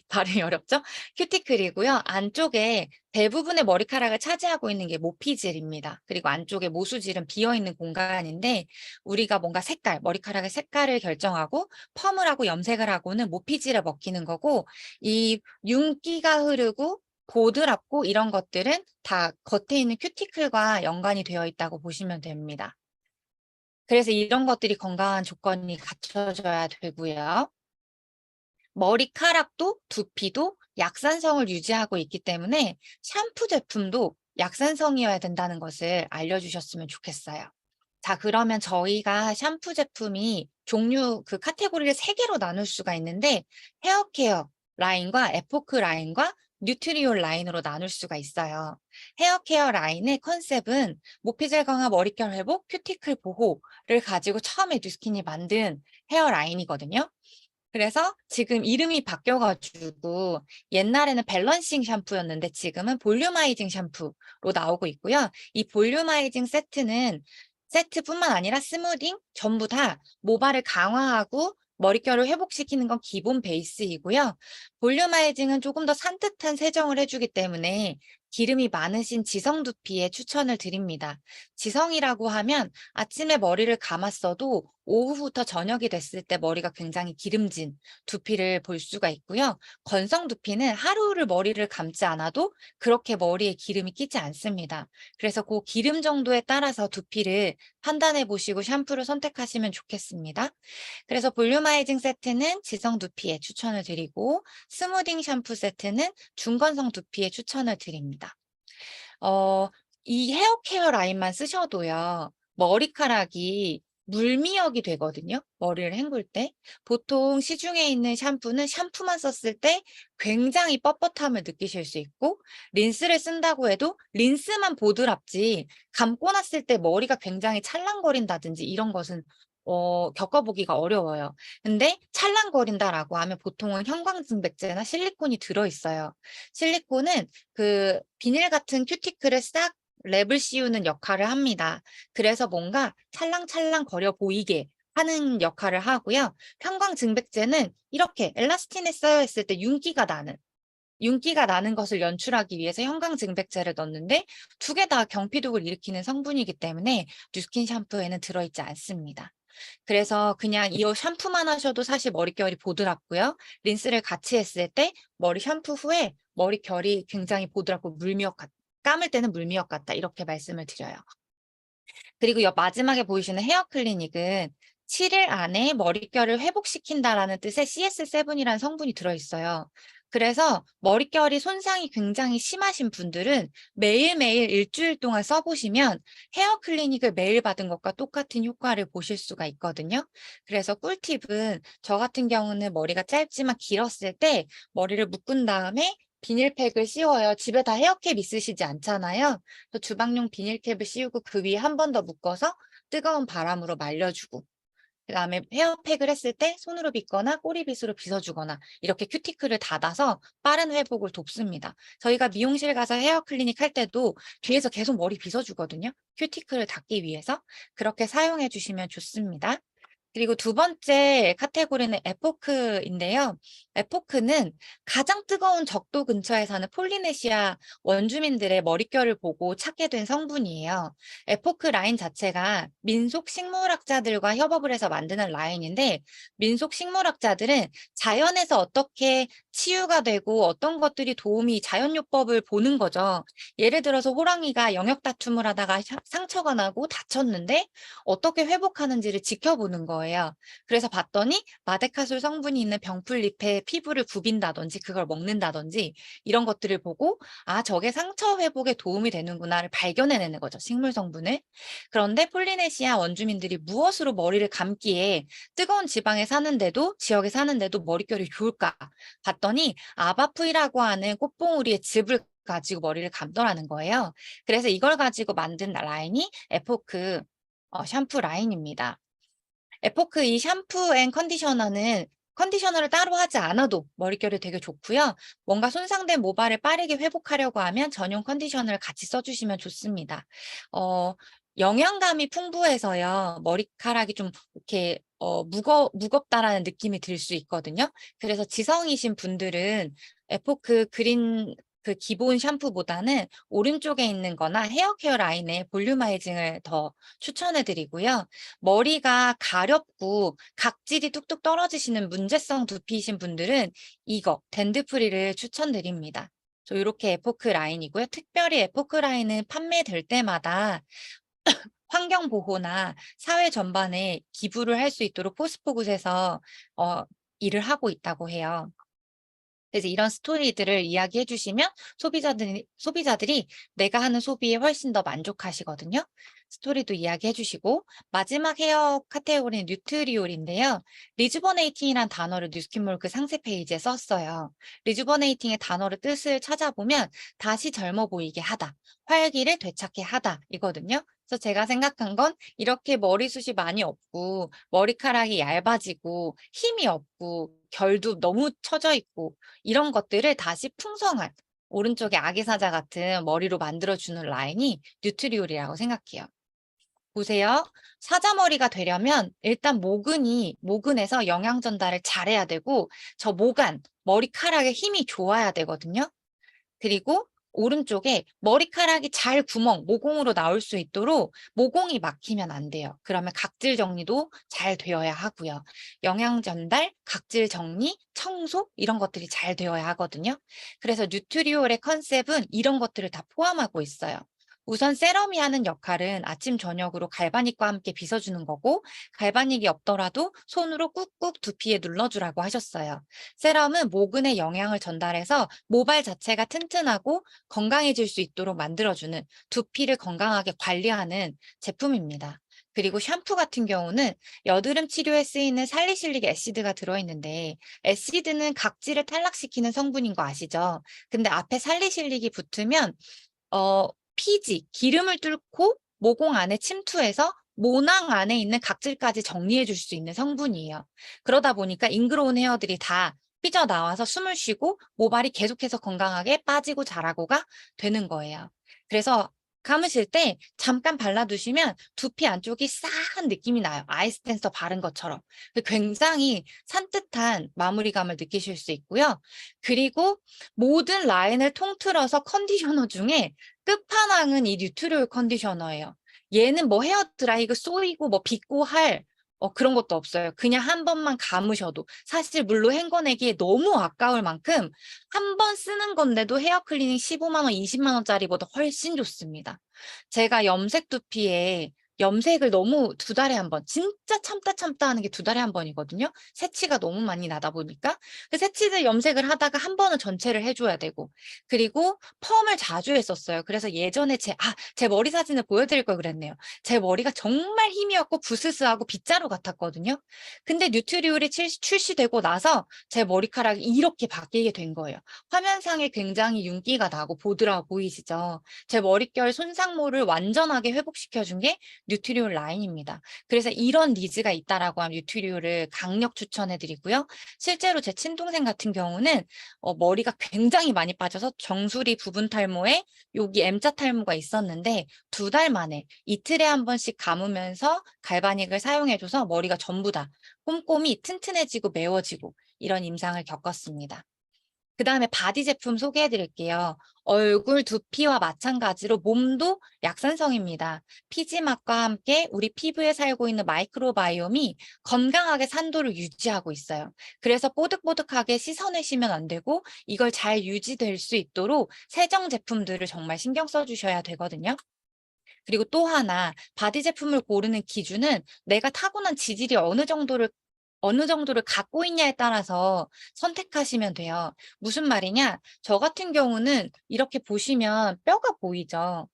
발음이 어렵죠? 큐티클이고요. 안쪽에 대부분의 머리카락을 차지하고 있는 게 모피질입니다. 그리고 안쪽에 모수질은 비어있는 공간인데 우리가 뭔가 머리카락의 색깔을 결정하고 펌을 하고 염색을 하고는 모피질에 먹히는 거고 이 윤기가 흐르고 보드랍고 이런 것들은 다 겉에 있는 큐티클과 연관이 되어 있다고 보시면 됩니다. 그래서 이런 것들이 건강한 조건이 갖춰져야 되고요. 머리카락도 두피도 약산성을 유지하고 있기 때문에 샴푸 제품도 약산성이어야 된다는 것을 알려주셨으면 좋겠어요. 자, 그러면 저희가 샴푸 제품이 종류 그 카테고리를 3개로 나눌 수가 있는데 헤어케어 라인과 에포크 라인과 뉴트리올 라인으로 나눌 수가 있어요. 헤어케어 라인의 컨셉은 모피질 강화, 머릿결 회복, 큐티클 보호를 가지고 처음에 뉴스킨이 만든 헤어 라인이거든요. 그래서 지금 이름이 바뀌어가지고 옛날에는 밸런싱 샴푸였는데 지금은 볼륨아이징 샴푸로 나오고 있고요. 이 볼륨아이징 세트뿐만 아니라 스무딩 전부 다 모발을 강화하고 머릿결을 회복시키는 건 기본 베이스이고요. 볼륨아이징은 조금 더 산뜻한 세정을 해주기 때문에 기름이 많으신 지성 두피에 추천을 드립니다. 지성이라고 하면 아침에 머리를 감았어도 오후부터 저녁이 됐을 때 머리가 굉장히 기름진 두피를 볼 수가 있고요. 건성 두피는 하루를 머리를 감지 않아도 그렇게 머리에 기름이 끼지 않습니다. 그래서 그 기름 정도에 따라서 두피를 판단해 보시고 샴푸를 선택하시면 좋겠습니다. 그래서 볼륨아이징 세트는 지성 두피에 추천을 드리고 스무딩 샴푸 세트는 중건성 두피에 추천을 드립니다. 이 헤어케어 라인만 쓰셔도요. 머리카락이 물미역이 되거든요. 머리를 헹굴 때. 보통 시중에 있는 샴푸는 샴푸만 썼을 때 굉장히 뻣뻣함을 느끼실 수 있고 린스를 쓴다고 해도 린스만 보드랍지 감고 났을 때 머리가 굉장히 찰랑거린다든지 이런 것은 겪어보기가 어려워요. 근데 찰랑거린다라고 하면 보통은 형광증백제나 실리콘이 들어있어요. 실리콘은 그 비닐 같은 큐티클을 싹 랩을 씌우는 역할을 합니다. 그래서 뭔가 찰랑찰랑 거려 보이게 하는 역할을 하고요. 편광증백제는 이렇게 엘라스틴에 쌓여 있을 때 윤기가 나는 것을 연출하기 위해서 형광증백제를 넣는데 두 개 다 경피독을 일으키는 성분이기 때문에 뉴스킨 샴푸에는 들어있지 않습니다. 그래서 그냥 이 샴푸만 하셔도 사실 머릿결이 보드랍고요. 린스를 같이 했을 때 머리 샴푸 후에 머릿결이 굉장히 보드랍고 감을 때는 물미역 같다 이렇게 말씀을 드려요. 그리고 마지막에 보이시는 헤어 클리닉은 7일 안에 머릿결을 회복시킨다라는 뜻의 CS7이라는 성분이 들어있어요. 그래서 머릿결이 손상이 굉장히 심하신 분들은 매일매일 일주일 동안 써보시면 헤어 클리닉을 매일 받은 것과 똑같은 효과를 보실 수가 있거든요. 그래서 꿀팁은 저 같은 경우는 머리가 짧지만 길었을 때 머리를 묶은 다음에 비닐팩을 씌워요. 집에 다 헤어캡 있으시지 않잖아요. 그래서 주방용 비닐캡을 씌우고 그 위에 한 번 더 묶어서 뜨거운 바람으로 말려주고 그다음에 헤어팩을 했을 때 손으로 빗거나 꼬리빗으로 빗어주거나 이렇게 큐티클을 닫아서 빠른 회복을 돕습니다. 저희가 미용실 가서 헤어 클리닉 할 때도 뒤에서 계속 머리 빗어주거든요. 큐티클을 닫기 위해서 그렇게 사용해 주시면 좋습니다. 그리고 두 번째 카테고리는 에포크인데요. 에포크는 가장 뜨거운 적도 근처에 사는 폴리네시아 원주민들의 머릿결을 보고 찾게 된 성분이에요. 에포크 라인 자체가 민속 식물학자들과 협업을 해서 만드는 라인인데 민속 식물학자들은 자연에서 어떻게 치유가 되고 어떤 것들이 자연요법을 보는 거죠. 예를 들어서 호랑이가 영역 다툼을 하다가 상처가 나고 다쳤는데 어떻게 회복하는지를 지켜보는 거예요. 그래서 봤더니 마데카솔 성분이 있는 병풀잎에 피부를 부빈다든지 그걸 먹는다든지 이런 것들을 보고 저게 상처 회복에 도움이 되는구나를 발견해내는 거죠. 식물 성분을. 그런데 폴리네시아 원주민들이 무엇으로 머리를 감기에 뜨거운 지역에 사는데도 머릿결이 좋을까 봤더니 아바프이라고 하는 꽃봉오리의 즙을 가지고 머리를 감더라는 거예요. 그래서 이걸 가지고 만든 라인이 에포크 샴푸 라인입니다. 에포크 이 샴푸 앤 컨디셔너를 따로 하지 않아도 머릿결이 되게 좋고요. 뭔가 손상된 모발을 빠르게 회복하려고 하면 전용 컨디셔너를 같이 써주시면 좋습니다. 영양감이 풍부해서요. 머리카락이 좀 이렇게 무겁다라는 느낌이 들 수 있거든요. 그래서 지성이신 분들은 에포크 그린 그 기본 샴푸보다는 오른쪽에 있는 거나 헤어케어 라인에 볼륨아이징을 더 추천해 드리고요. 머리가 가렵고 각질이 뚝뚝 떨어지시는 문제성 두피이신 분들은 이거 댄드프리를 추천드립니다. 이렇게 에포크 라인이고요. 특별히 에포크 라인은 판매될 때마다 환경 보호나 사회 전반에 기부를 할 수 있도록 포스코굿에서 일을 하고 있다고 해요. 그래서 이런 스토리들을 이야기해 주시면 소비자들이 내가 하는 소비에 훨씬 더 만족하시거든요. 스토리도 이야기해 주시고 마지막 헤어 카테고리는 뉴트리올인데요. 리주버네이팅이란 단어를 뉴스킨몰크 상세 페이지에 썼어요. 리주버네이팅의 단어를 뜻을 찾아보면 다시 젊어 보이게 하다, 활기를 되찾게 하다 이거든요. 그래서 제가 생각한 건 이렇게 머리숱이 많이 없고 머리카락이 얇아지고 힘이 없고 결도 너무 처져 있고 이런 것들을 다시 풍성한 오른쪽에 아기 사자 같은 머리로 만들어주는 라인이 뉴트리올이라고 생각해요. 보세요. 사자머리가 되려면 일단 모근에서 영양 전달을 잘해야 되고 저 머리카락에 힘이 좋아야 되거든요. 그리고 오른쪽에 머리카락이 잘 모공으로 나올 수 있도록 모공이 막히면 안 돼요. 그러면 각질 정리도 잘 되어야 하고요. 영양 전달, 각질 정리, 청소 이런 것들이 잘 되어야 하거든요. 그래서 뉴트리올의 컨셉은 이런 것들을 다 포함하고 있어요. 우선 세럼이 하는 역할은 아침 저녁으로 갈바닉과 함께 빗어주는 거고 갈바닉이 없더라도 손으로 꾹꾹 두피에 눌러주라고 하셨어요. 세럼은 모근에 영양을 전달해서 모발 자체가 튼튼하고 건강해질 수 있도록 만들어주는 두피를 건강하게 관리하는 제품입니다. 그리고 샴푸 같은 경우는 여드름 치료에 쓰이는 살리실릭 애시드가 들어있는데 애시드는 각질을 탈락시키는 성분인 거 아시죠? 근데 앞에 살리실릭이 붙으면 기름을 뚫고 모공 안에 침투해서 모낭 안에 있는 각질까지 정리해 줄 수 있는 성분이에요. 그러다 보니까 잉그로운 헤어들이 다 삐져나와서 숨을 쉬고 모발이 계속해서 건강하게 빠지고 자라고가 되는 거예요. 그래서 감으실 때 잠깐 발라두시면 두피 안쪽이 싸한 느낌이 나요. 아이스텐서 바른 것처럼. 굉장히 산뜻한 마무리감을 느끼실 수 있고요. 그리고 모든 라인을 통틀어서 컨디셔너 중에 끝판왕은 이 뉴트리올 컨디셔너예요. 얘는 뭐 헤어 드라이기 쏘이고 뭐 빗고 할 그런 것도 없어요. 그냥 한 번만 감으셔도 사실 물로 헹궈내기에 너무 아까울 만큼 한 번 쓰는 건데도 헤어 클리닝 15만 원, 20만 원짜리보다 훨씬 좋습니다. 제가 염색 두피에 염색을 너무 2달에 한 번, 진짜 참다 하는 게 2달에 한 번이거든요. 새치가 너무 많이 나다 보니까. 그 새치들 염색을 하다가 한 번은 전체를 해줘야 되고, 그리고 펌을 자주 했었어요. 그래서 예전에 제 머리 사진을 보여드릴 걸 그랬네요. 제 머리가 정말 힘이 없고 부스스하고 빗자루 같았거든요. 근데 뉴트리올이 출시되고 나서 제 머리카락이 이렇게 바뀌게 된 거예요. 화면상에 굉장히 윤기가 나고 보드라워 보이시죠? 제 머릿결 손상모를 완전하게 회복시켜준 게 뉴트리올 라인입니다. 그래서 이런 니즈가 있다라고 하면 뉴트리올을 강력 추천해드리고요. 실제로 제 친동생 같은 경우는 머리가 굉장히 많이 빠져서 정수리 부분 탈모에 여기 M자 탈모가 있었는데 2달 만에 이틀에 한 번씩 감으면서 갈바닉을 사용해줘서 머리가 전부 다 꼼꼼히 튼튼해지고 매워지고 이런 임상을 겪었습니다. 그 다음에 바디 제품 소개해 드릴게요. 얼굴 두피와 마찬가지로 몸도 약산성입니다. 피지막과 함께 우리 피부에 살고 있는 마이크로바이옴이 건강하게 산도를 유지하고 있어요. 그래서 뽀득뽀득하게 씻어내시면 안 되고 이걸 잘 유지될 수 있도록 세정 제품들을 정말 신경 써주셔야 되거든요. 그리고 또 하나 바디 제품을 고르는 기준은 내가 타고난 지질이 어느 정도를 갖고 있냐에 따라서 선택하시면 돼요. 무슨 말이냐? 저 같은 경우는 이렇게 보시면 뼈가 보이죠?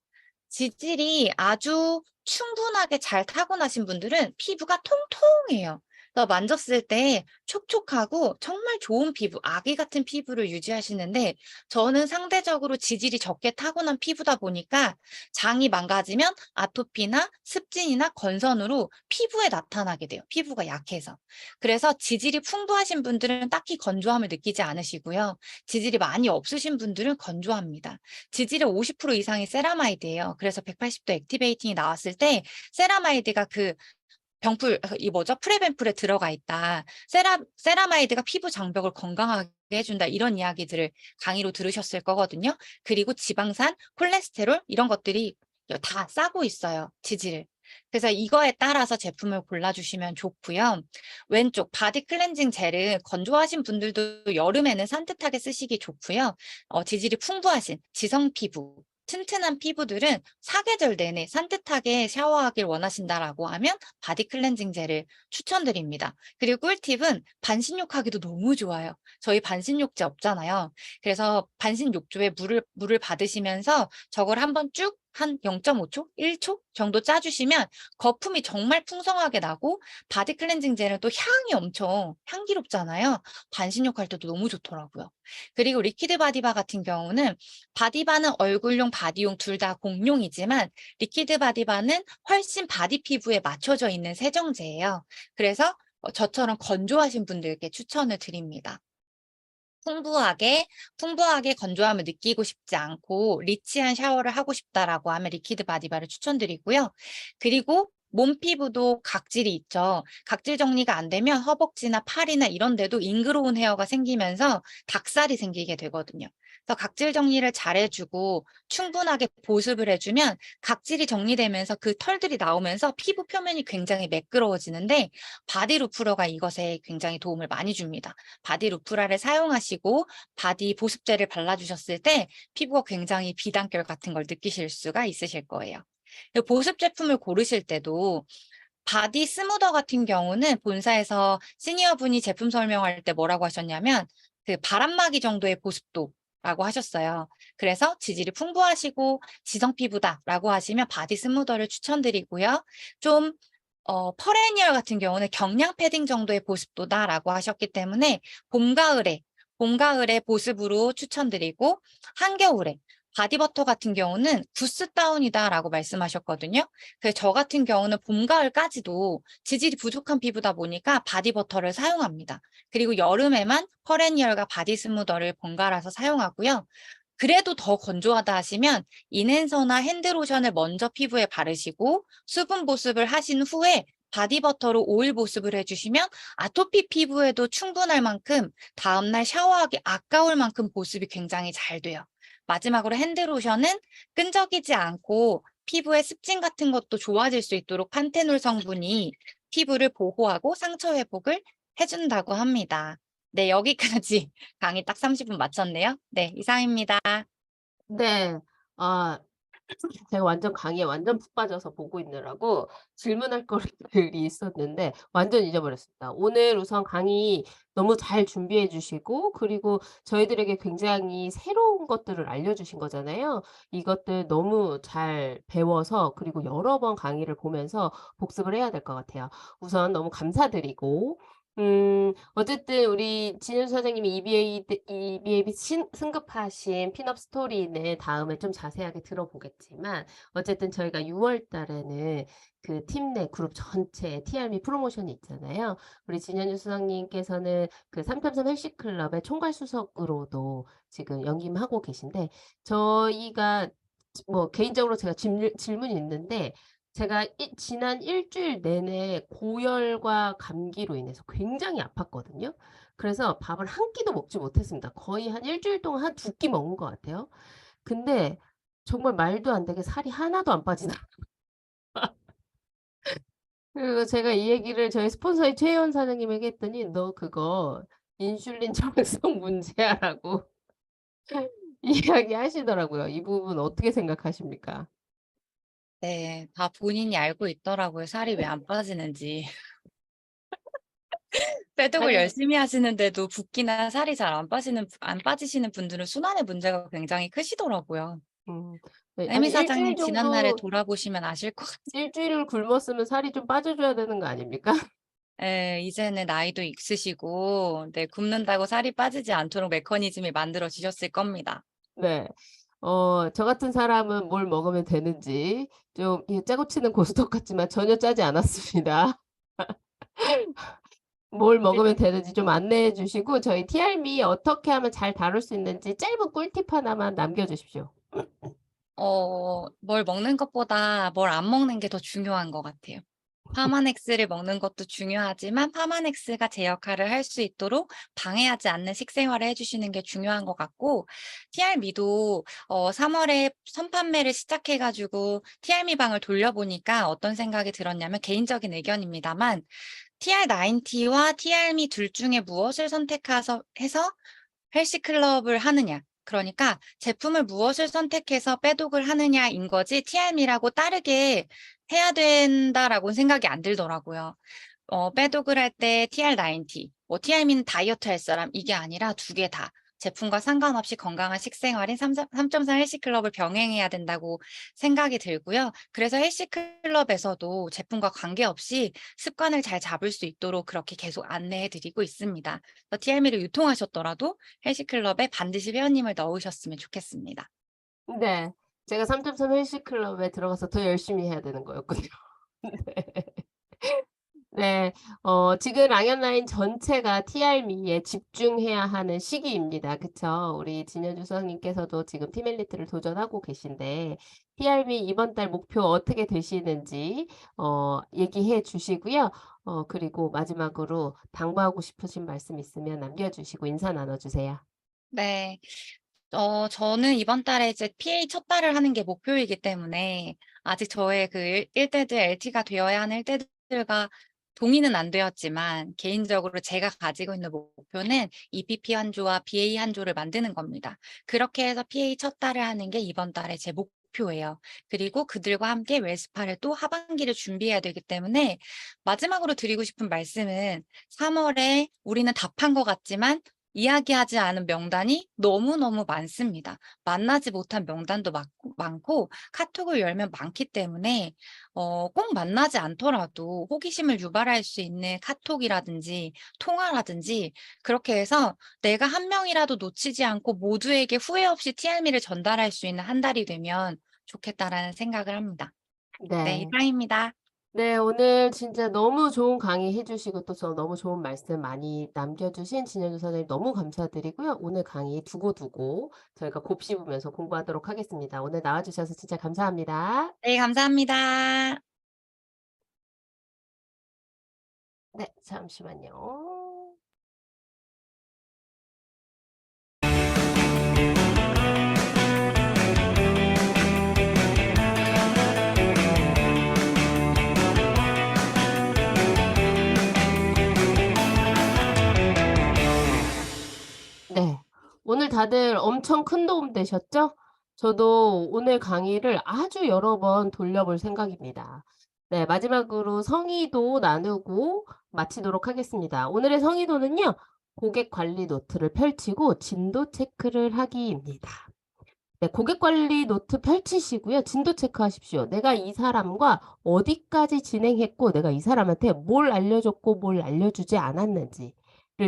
지질이 아주 충분하게 잘 타고나신 분들은 피부가 통통해요. 그래서 만졌을 때 촉촉하고 정말 좋은 피부, 아기 같은 피부를 유지하시는데 저는 상대적으로 지질이 적게 타고난 피부다 보니까 장이 망가지면 아토피나 습진이나 건선으로 피부에 나타나게 돼요. 피부가 약해서. 그래서 지질이 풍부하신 분들은 딱히 건조함을 느끼지 않으시고요. 지질이 많이 없으신 분들은 건조합니다. 지질의 50% 이상이 세라마이드예요. 그래서 180도 액티베이팅이 나왔을 때 세라마이드가 프레벤풀에 들어가 있다. 세라마이드가 피부 장벽을 건강하게 해준다. 이런 이야기들을 강의로 들으셨을 거거든요. 그리고 지방산, 콜레스테롤 이런 것들이 다 싸고 있어요. 지질을. 그래서 이거에 따라서 제품을 골라주시면 좋고요. 왼쪽 바디 클렌징 젤은 건조하신 분들도 여름에는 산뜻하게 쓰시기 좋고요. 지질이 풍부하신 지성 피부, 튼튼한 피부들은 사계절 내내 산뜻하게 샤워하길 원하신다라고 하면 바디 클렌징 젤을 추천드립니다. 그리고 꿀팁은 반신욕하기도 너무 좋아요. 저희 반신욕제 없잖아요. 그래서 반신욕조에 물을 받으시면서 저걸 한번 쭉 한 0.5초, 1초 정도 짜주시면 거품이 정말 풍성하게 나고 바디 클렌징 젤은 또 향이 엄청 향기롭잖아요. 반신욕할 때도 너무 좋더라고요. 그리고 리퀴드 바디바 같은 경우는 바디바는 얼굴용, 바디용 둘 다 공용이지만 리퀴드 바디바는 훨씬 바디 피부에 맞춰져 있는 세정제예요. 그래서 저처럼 건조하신 분들께 추천을 드립니다. 풍부하게 건조함을 느끼고 싶지 않고 리치한 샤워를 하고 싶다라고 하면 리퀴드 바디바를 추천드리고요. 그리고 몸 피부도 각질이 있죠. 각질 정리가 안 되면 허벅지나 팔이나 이런 데도 잉그로운 헤어가 생기면서 닭살이 생기게 되거든요. 그래서 각질 정리를 잘 해주고 충분하게 보습을 해주면 각질이 정리되면서 그 털들이 나오면서 피부 표면이 굉장히 매끄러워지는데 바디 루프러가 이것에 굉장히 도움을 많이 줍니다. 바디 루프라를 사용하시고 바디 보습제를 발라주셨을 때 피부가 굉장히 비단결 같은 걸 느끼실 수가 있으실 거예요. 보습 제품을 고르실 때도 바디 스무더 같은 경우는 본사에서 시니어분이 제품 설명할 때 뭐라고 하셨냐면 그 바람막이 정도의 보습도라고 하셨어요. 그래서 지질이 풍부하시고 지성 피부다라고 하시면 바디 스무더를 추천드리고요. 좀 퍼레니얼 같은 경우는 경량 패딩 정도의 보습도다라고 하셨기 때문에 봄, 가을에 보습으로 추천드리고 한겨울에 바디버터 같은 경우는 구스 다운이다라고 말씀하셨거든요. 그래서 저 같은 경우는 봄, 가을까지도 지질이 부족한 피부다 보니까 바디버터를 사용합니다. 그리고 여름에만 퍼레니얼과 바디 스무더를 번갈아서 사용하고요. 그래도 더 건조하다 하시면 인핸서나 핸드로션을 먼저 피부에 바르시고 수분 보습을 하신 후에 바디버터로 오일 보습을 해주시면 아토피 피부에도 충분할 만큼 다음날 샤워하기 아까울 만큼 보습이 굉장히 잘 돼요. 마지막으로 핸드로션은 끈적이지 않고 피부의 습진 같은 것도 좋아질 수 있도록 판테놀 성분이 피부를 보호하고 상처 회복을 해준다고 합니다. 네, 여기까지 강의 딱 30분 마쳤네요. 네, 이상입니다. 네. 아, 제가 완전 강의에 완전 푹 빠져서 보고 있느라고 질문할 거리들이 있었는데 완전 잊어버렸습니다. 오늘 우선 강의 너무 잘 준비해 주시고 그리고 저희들에게 굉장히 새로운 것들을 알려주신 거잖아요. 이것들 너무 잘 배워서 그리고 여러 번 강의를 보면서 복습을 해야 될 것 같아요. 우선 너무 감사드리고 어쨌든 우리 진현 사장님이 EBA 승급하신 핀업 스토리는 다음에 좀 자세하게 들어보겠지만 어쨌든 저희가 6월 달에는 그 팀 내 그룹 전체 TRM 프로모션이 있잖아요. 우리 진현주 수석님께서는 그 3.3 헬시 클럽의 총괄 수석으로도 지금 역임하고 계신데 저희가 뭐 개인적으로 제가 질문이 있는데 제가 지난 일주일 내내 고열과 감기로 인해서 굉장히 아팠거든요. 그래서 밥을 한 끼도 먹지 못했습니다. 거의 한 일주일 동안 한 2끼 먹은 것 같아요. 근데 정말 말도 안 되게 살이 하나도 안 빠지더라고요. 그리고 제가 이 얘기를 저희 스폰서의 최혜원 사장님에게 했더니 너 그거 인슐린 저항성 문제야라고 이야기하시더라고요. 이 부분 어떻게 생각하십니까? 네, 다 본인이 알고 있더라고요. 살이 왜 안 빠지는지. 빼독을 아니 열심히 하시는데도 붓기나 살이 잘 안 빠지시는 분들은 순환의 문제가 굉장히 크시더라고요. 네, 에미 아니 일주일 사장님 지난날에 정도 돌아보시면 아실 것 같아요. 일주일을 굶었으면 살이 좀 빠져줘야 되는 거 아닙니까? 예, 이제는 나이도 있으시고, 네, 굶는다고 살이 빠지지 않도록 메커니즘이 만들어지셨을 겁니다. 네. 저 같은 사람은 뭘 먹으면 되는지 좀 짜고 치는 고스톱 같지만 전혀 짜지 않았습니다. 뭘 먹으면 되는지 좀 안내해 주시고 저희 TRM이 어떻게 하면 잘 다룰 수 있는지 짧은 꿀팁 하나만 남겨주십시오. 뭘 먹는 것보다 뭘 안 먹는 게 더 중요한 것 같아요. 파마넥스를 먹는 것도 중요하지만 파마넥스가 제 역할을 할 수 있도록 방해하지 않는 식생활을 해주시는 게 중요한 것 같고 TRM도 3월에 선판매를 시작해가지고 TRM 방을 돌려보니까 어떤 생각이 들었냐면 개인적인 의견입니다만 TR90와 TRM 둘 중에 무엇을 선택해서 해서 헬스클럽을 하느냐. 그러니까 제품을 무엇을 선택해서 빼독을 하느냐인 거지 TRM이라고 따르게 해야 된다라고는 생각이 안 들더라고요. 빼독을 할 때 TR90, 뭐 TRM은 다이어트 할 사람 이게 아니라 두 개 다. 제품과 상관없이 건강한 식생활인 3.4 헬스클럽을 병행해야 된다고 생각이 들고요. 그래서 헬스클럽에서도 제품과 관계없이 습관을 잘 잡을 수 있도록 그렇게 계속 안내해 드리고 있습니다. TRM를 유통하셨더라도 헬스클럽에 반드시 회원님을 넣으셨으면 좋겠습니다. 네. 제가 3.3 헬스 클럽에 들어가서 더 열심히 해야 되는 거였군요. 네. 네. 지금 랑앤라인 전체가 TRM에 집중해야 하는 시기입니다. 그쵸? 우리 진현주 수석님께서도 지금 팀 엘리트를 도전하고 계신데 TRM 이번 달 목표 어떻게 되시는지 얘기해 주시고요. 그리고 마지막으로 당부하고 싶으신 말씀 있으면 남겨주시고 인사 나눠주세요. 네. 저는 이번 달에 이제 PA 첫 달을 하는 게 목표이기 때문에 아직 저의 그 1대들 LT가 되어야 하는 1대들과 동의는 안 되었지만 개인적으로 제가 가지고 있는 목표는 EPP 한 조와 BA 한 조를 만드는 겁니다. 그렇게 해서 PA 첫 달을 하는 게 이번 달에 제 목표예요. 그리고 그들과 함께 웰스파를 또 하반기를 준비해야 되기 때문에 마지막으로 드리고 싶은 말씀은 3월에 우리는 답한 것 같지만 이야기하지 않은 명단이 너무너무 많습니다. 만나지 못한 명단도 많고 카톡을 열면 많기 때문에 꼭 만나지 않더라도 호기심을 유발할 수 있는 카톡이라든지 통화라든지 그렇게 해서 내가 한 명이라도 놓치지 않고 모두에게 후회 없이 TRM를 전달할 수 있는 한 달이 되면 좋겠다라는 생각을 합니다. 네, 네. 이상입니다. 네, 오늘 진짜 너무 좋은 강의 해주시고 또 저 너무 좋은 말씀 많이 남겨주신 진현주 사장님 너무 감사드리고요. 오늘 강의 두고두고 저희가 곱씹으면서 공부하도록 하겠습니다. 오늘 나와주셔서 진짜 감사합니다. 네, 감사합니다. 네, 잠시만요. 네, 오늘 다들 엄청 큰 도움 되셨죠? 저도 오늘 강의를 아주 여러 번 돌려볼 생각입니다. 네, 마지막으로 성의도 나누고 마치도록 하겠습니다. 오늘의 성의도는요, 고객 관리 노트를 펼치고 진도 체크를 하기입니다. 네, 고객 관리 노트 펼치시고요. 진도 체크하십시오. 내가 이 사람과 어디까지 진행했고, 내가 이 사람한테 뭘 알려줬고, 뭘 알려주지 않았는지를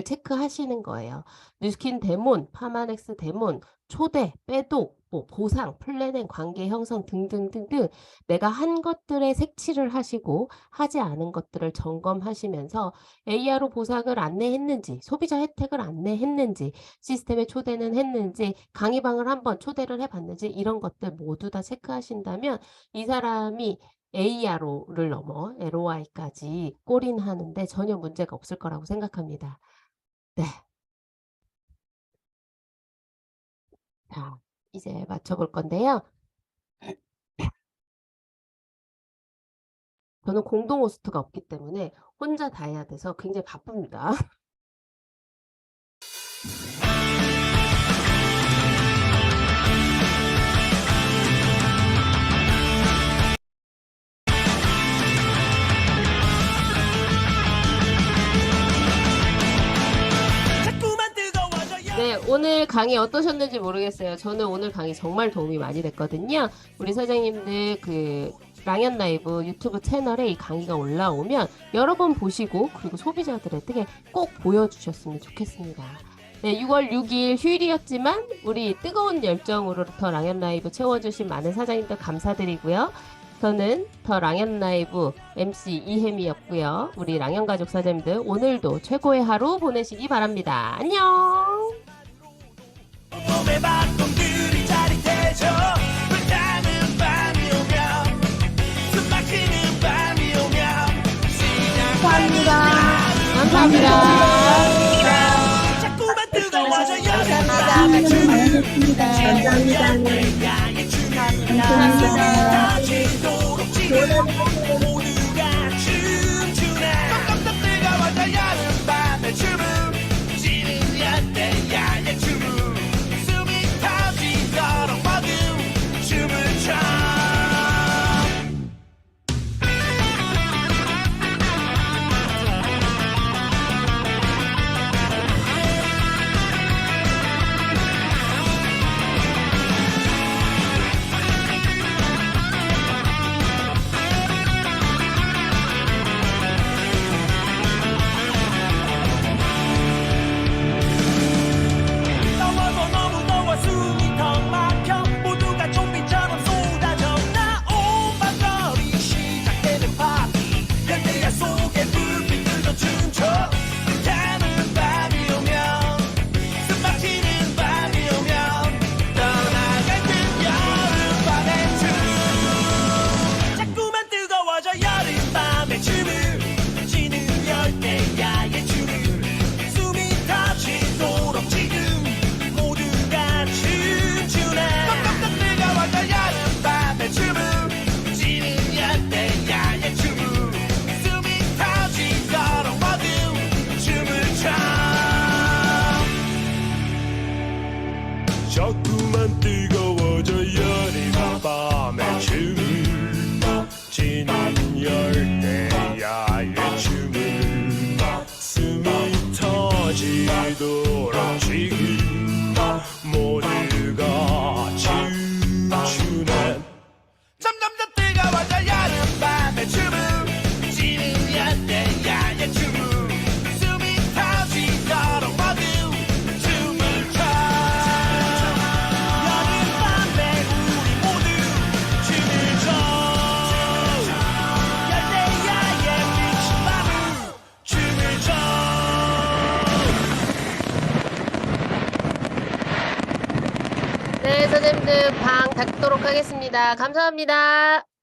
체크하시는 거예요. 뉴스킨 데몬, 파마넥스 데몬, 초대, 빼독, 뭐 보상, 플래닝, 관계 형성 등등등등 내가 한 것들에 색칠을 하시고 하지 않은 것들을 점검하시면서 AR로 보상을 안내했는지, 소비자 혜택을 안내했는지, 시스템에 초대는 했는지, 강의방을 한번 초대를 해봤는지 이런 것들 모두 다 체크하신다면 이 사람이 ARO를 넘어 LOI까지 골인하는데 전혀 문제가 없을 거라고 생각합니다. 네. 자, 이제 맞춰볼 건데요. 저는 공동 호스트가 없기 때문에 혼자 다 해야 돼서 굉장히 바쁩니다. 네, 오늘 강의 어떠셨는지 모르겠어요. 저는 오늘 강의 정말 도움이 많이 됐거든요. 우리 사장님들 그 랑연 라이브 유튜브 채널에 이 강의가 올라오면 여러 번 보시고 그리고 소비자들에게 꼭 보여주셨으면 좋겠습니다. 네, 6월 6일 휴일이었지만 우리 뜨거운 열정으로 더 랑연 라이브 채워주신 많은 사장님들 감사드리고요. 저는 더 랑연 라이브 MC 이혜미였고요. 우리 랑연 가족 사장님들 오늘도 최고의 하루 보내시기 바랍니다. 안녕! 몸에 박동들이 짜릿해져 불타는 밤이 오면 숨 막히는 밤이 오면 감사합니다. 자꾸만 뜨거워져 여름 밤에 터지도록 지금 모두가 춤추네 깜깜 뜨거워져 여름 밤의 춤을 지는 연대야의 춤을 터지도록 모두 춤을 춰 숨이 턱 막혀 모두가 좀비처럼 쏟아져 나온 밤거리 시작되는 파티 현대야 속에 불빛들도 춤춰 불타는 밤이 오면 숨 막히는 밤이 오면 떠나갈 듯 여름밤의 춤 자꾸만 뜨거워져 여름밤의 춤을 지는 열대야의 춤을 숨이 터지도록 지금 모두가 춤추네 깜깜 뜨거워져 여름밤의 춤을 지는 연대야의 춤을 숨이 터지도록 모두 춤을 춰 자꾸만 뜨거워져 여름밤의 춤을 지는 열대야의 춤을 숨이 터지도록 지금 모두가 춤추네 점점 더 뜨거워져 여름밤의 춤을 지는 연대야의 춤을 숨이 터지도록 모두 춤을 춰 여름 방 닫도록 하겠습니다. 감사합니다.